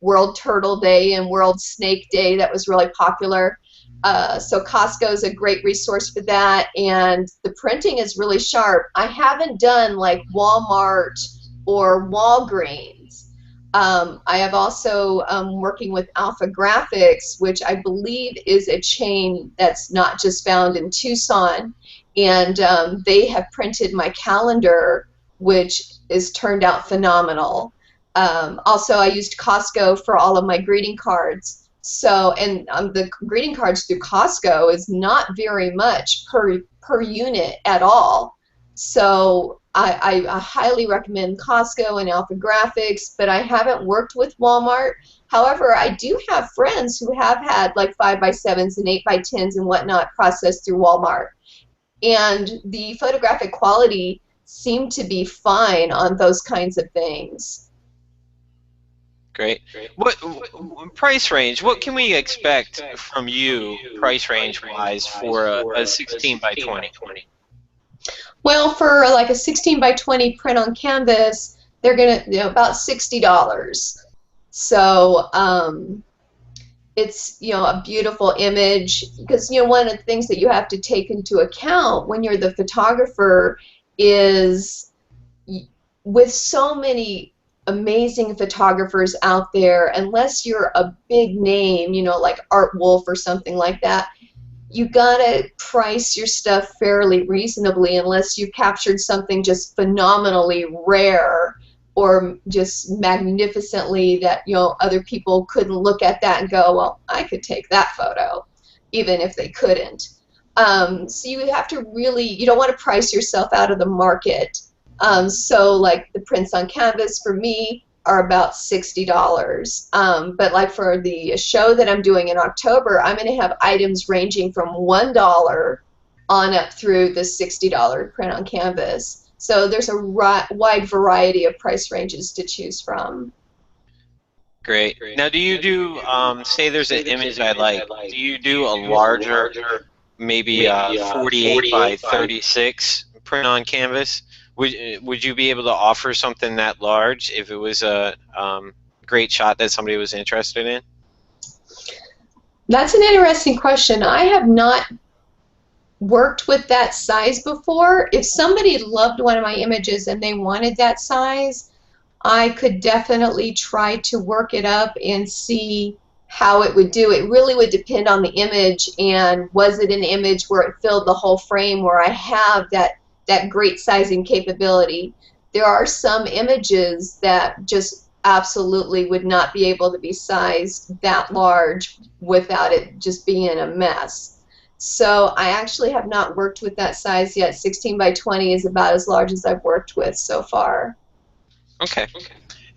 World Turtle Day and World Snake Day that was really popular. So Costco is a great resource for that, and the printing is really sharp. I haven't done like Walmart or Walgreens. I have also working with Alpha Graphics, which I believe is a chain that's not just found in Tucson, and they have printed my calendar, which has turned out phenomenal. Also, I used Costco for all of my greeting cards. So, and the greeting cards through Costco is not very much per unit at all. So I highly recommend Costco and Alpha Graphics, but I haven't worked with Walmart. However, I do have friends who have had like 5x7s and 8x10s and whatnot processed through Walmart. And the photographic quality seemed to be fine on those kinds of things. Great. What price range? What can we expect from you, price range wise, for a 16x20? Well, for like a 16x20 print on canvas, they're gonna, about $60. So it's, a beautiful image, because one of the things that you have to take into account when you're the photographer is, with so many amazing photographers out there, unless you're a big name, like Art Wolf or something like that, you gotta price your stuff fairly reasonably, unless you captured something just phenomenally rare or just magnificently that other people couldn't look at that and go, well, I could take that photo, even if they couldn't. So you have to really, you don't want to price yourself out of the market. So like the prints on canvas for me are about $60. But like for the show that I'm doing in October, I'm going to have items ranging from $1 on up through the $60 print on canvas. So there's a wide variety of price ranges to choose from. Great. Now, do you do, say there's an image I like, do you do a larger, maybe 48x36 print on canvas? Would you be able to offer something that large if it was a great shot that somebody was interested in? That's an interesting question. I have not worked with that size before. If somebody loved one of my images and they wanted that size, I could definitely try to work it up and see how it would do. It really would depend on the image, and was it an image where it filled the whole frame, where I have that great sizing capability. There are some images that just absolutely would not be able to be sized that large without it just being a mess. So I actually have not worked with that size yet. 16x20 is about as large as I've worked with so far. Okay.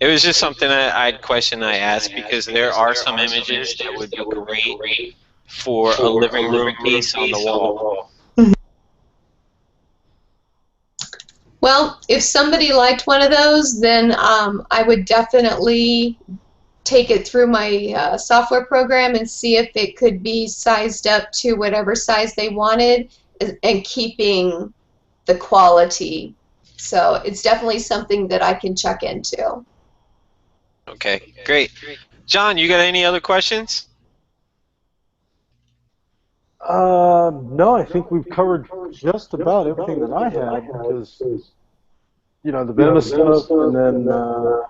It was just something I asked, because there are some images that would be great for a living room piece on the wall. Well, if somebody liked one of those, then I would definitely take it through my software program and see if it could be sized up to whatever size they wanted, and keeping the quality. So it's definitely something that I can check into. Okay, great. John, you got any other questions? No, I think we've covered just about everything that I had, because, the venomous stuff, and then the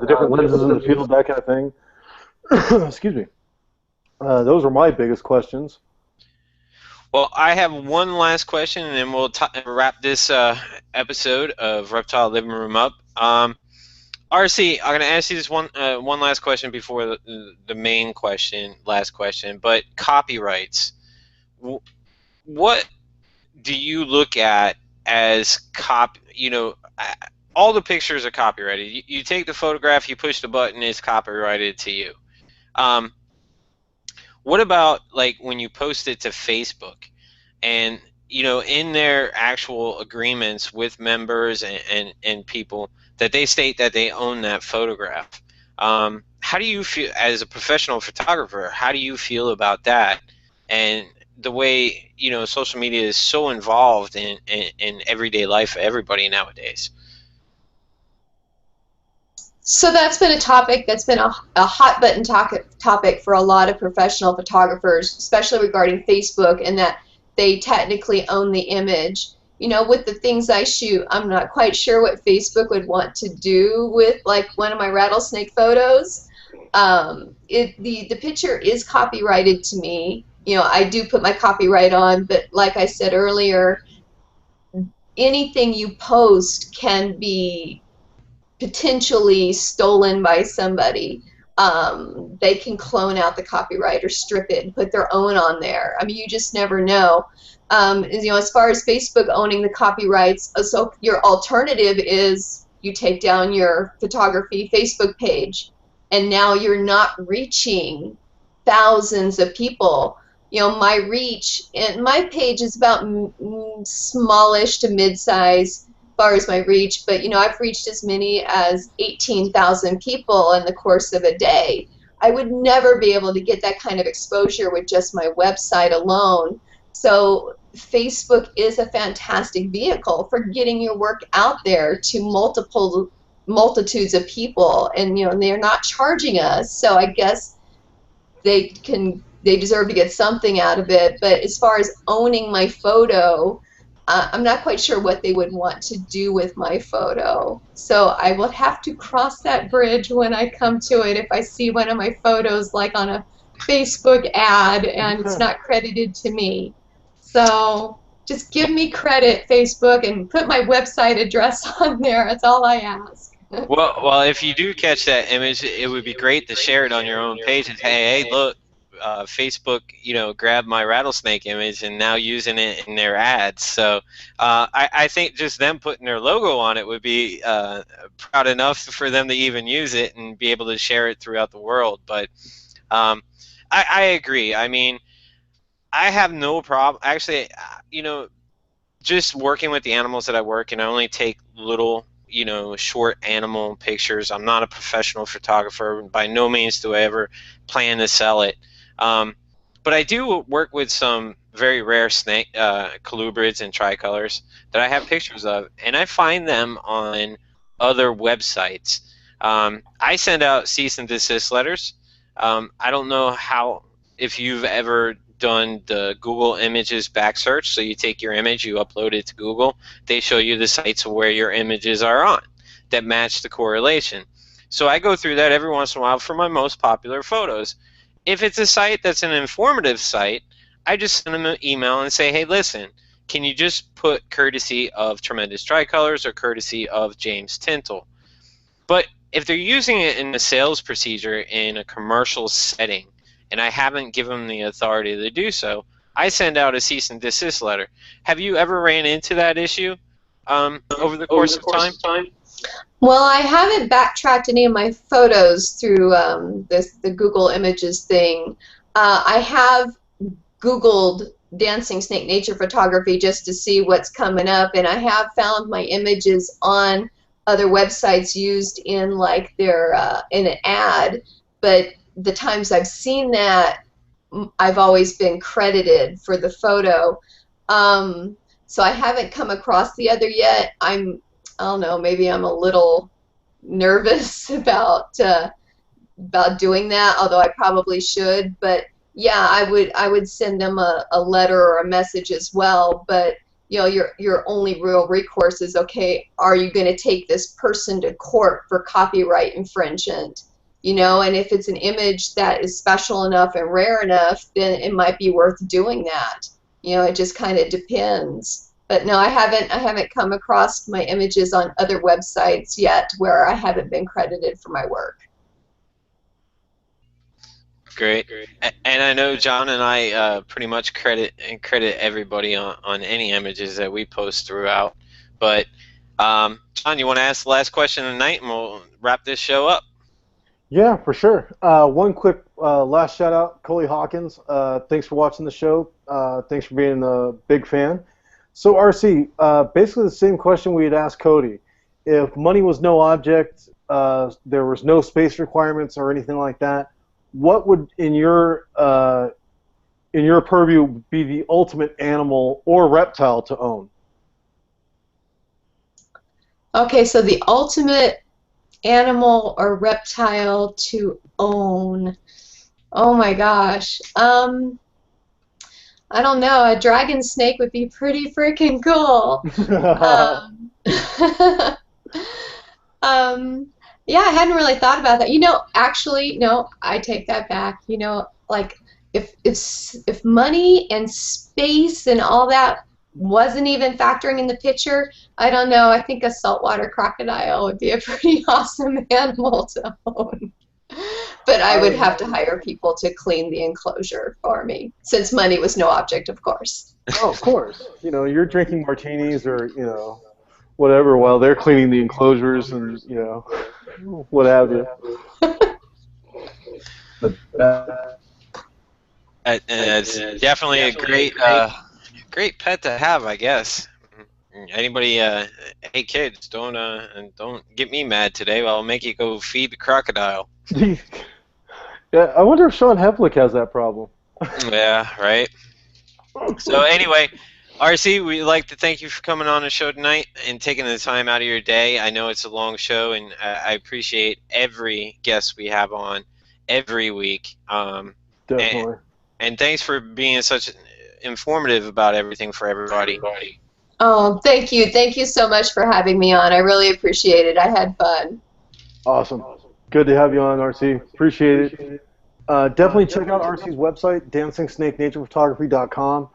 different lenses in the field, that kind of thing. Excuse me. Those are my biggest questions. Well, I have one last question, and then we'll wrap this episode of Reptile Living Room up. RC, I'm going to ask you this one last question before the main question, last question. But copyrights, what do you look at as all the pictures are copyrighted. You take the photograph, you push the button, it's copyrighted to you. What about like when you post it to Facebook, and in their actual agreements with members and people that they state that they own that photograph? How do you feel as a professional photographer? How do you feel about that? And the way social media is so involved in everyday life for everybody nowadays. So that's been a topic that's been a hot button topic for a lot of professional photographers, especially regarding Facebook, and that they technically own the image. With the things I shoot, I'm not quite sure what Facebook would want to do with like one of my rattlesnake photos. The picture is copyrighted to me. I do put my copyright on, but like I said earlier, anything you post can be potentially stolen by somebody. They can clone out the copyright or strip it and put their own on there. I mean, you just never know. As far as Facebook owning the copyrights, so your alternative is you take down your photography Facebook page, and now you're not reaching thousands of people. My reach, and my page is about smallish to mid-size far as my reach, but I've reached as many as 18,000 people in the course of a day. I would never be able to get that kind of exposure with just my website alone. So Facebook is a fantastic vehicle for getting your work out there to multitudes of people, and they're not charging us, so I guess they deserve to get something out of it. But as far as owning my photo, I'm not quite sure what they would want to do with my photo. So I will have to cross that bridge when I come to it if I see one of my photos like on a Facebook ad and it's not credited to me. So just give me credit, Facebook, and put my website address on there. That's all I ask. Well, if you do catch that image, it would be great to share it on your own page and hey, look, Facebook, grabbed my rattlesnake image and now using it in their ads. So I think just them putting their logo on it would be proud enough for them to even use it and be able to share it throughout the world. But I agree. I mean, I have no problem. Actually, just working with the animals that I work, and I only take little short animal pictures. I'm not a professional photographer. By no means do I ever plan to sell it. But I do work with some very rare snake colubrids and tricolors that I have pictures of, and I find them on other websites. I send out cease and desist letters. I don't know if you've ever done the Google Images back search. So you take your image, you upload it to Google. They show you the sites where your images are on that match the correlation. So I go through that every once in a while for my most popular photos. If it's a site that's an informative site, I just send them an email and say, hey, listen, can you just put courtesy of Tremendous Tricolors or courtesy of James Tintle? But if they're using it in a sales procedure in a commercial setting, and I haven't given them the authority to do so, I send out a cease and desist letter. Have you ever ran into that issue over the course of time? Well, I haven't backtracked any of my photos through the Google Images thing. I have Googled dancing snake nature photography just to see what's coming up, and I have found my images on other websites used in like their in an ad, but the times I've seen that, I've always been credited for the photo. So I haven't come across the other yet. I don't know, maybe I'm a little nervous about doing that, although I probably should. But yeah, I would send them a letter or a message as well. But your only real recourse is, okay, are you going to take this person to court for copyright infringement? And if it's an image that is special enough and rare enough, then it might be worth doing that. It just kind of depends. But no, I haven't come across my images on other websites yet where I haven't been credited for my work. Great. And I know John and I pretty much credit everybody on any images that we post throughout. But John, you want to ask the last question of the night, and we'll wrap this show up? Yeah, for sure. One quick last shout out, Coley Hawkins. Thanks for watching the show. Thanks for being a big fan. So RC, basically the same question we had asked Cody. If money was no object, there was no space requirements or anything like that, what would in your purview be the ultimate animal or reptile to own? Okay, so the ultimate animal or reptile to own. Oh my gosh. I don't know. A dragon snake would be pretty freaking cool. Yeah, I hadn't really thought about that. Actually, no, I take that back. Like if money and space and all that wasn't even factoring in the picture, I don't know. I think a saltwater crocodile would be a pretty awesome animal to own. But I would have to hire people to clean the enclosure for me, since money was no object, of course. Oh, of course. You're drinking martinis or, whatever while they're cleaning the enclosures and, what have you. It's definitely a great pet to have, I guess. Anybody, hey kids, don't get me mad today. I'll make you go feed the crocodile. Yeah, I wonder if Sean Heflick has that problem. Yeah, right. So anyway, RC, we'd like to thank you for coming on the show tonight and taking the time out of your day. I know it's a long show, and I appreciate every guest we have on every week. Definitely. And thanks for being such informative about everything for everybody. Oh, thank you. Thank you so much for having me on. I really appreciate it. I had fun. Awesome. Good to have you on, RC. Appreciate it. Definitely check out RC's website, DancingSnakeNaturePhotography.com.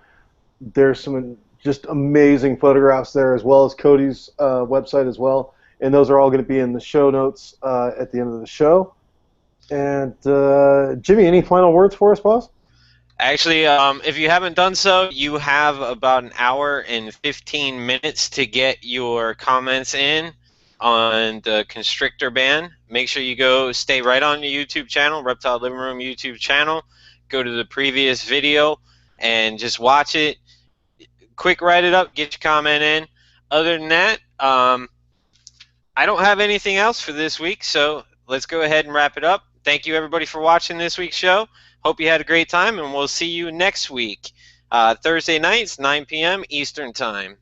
There's some just amazing photographs there, as well as Cody's website as well. And those are all going to be in the show notes at the end of the show. And Jimmy, any final words for us, boss? Actually, if you haven't done so, you have about an hour and 15 minutes to get your comments in on the constrictor ban. Make sure you stay right on the YouTube channel, Reptile Living Room YouTube channel. Go to the previous video and just watch it. Quick write it up, get your comment in. Other than that, I don't have anything else for this week, so let's go ahead and wrap it up. Thank you, everybody, for watching this week's show. Hope you had a great time, and we'll see you next week, Thursday nights, 9 p.m. Eastern Time.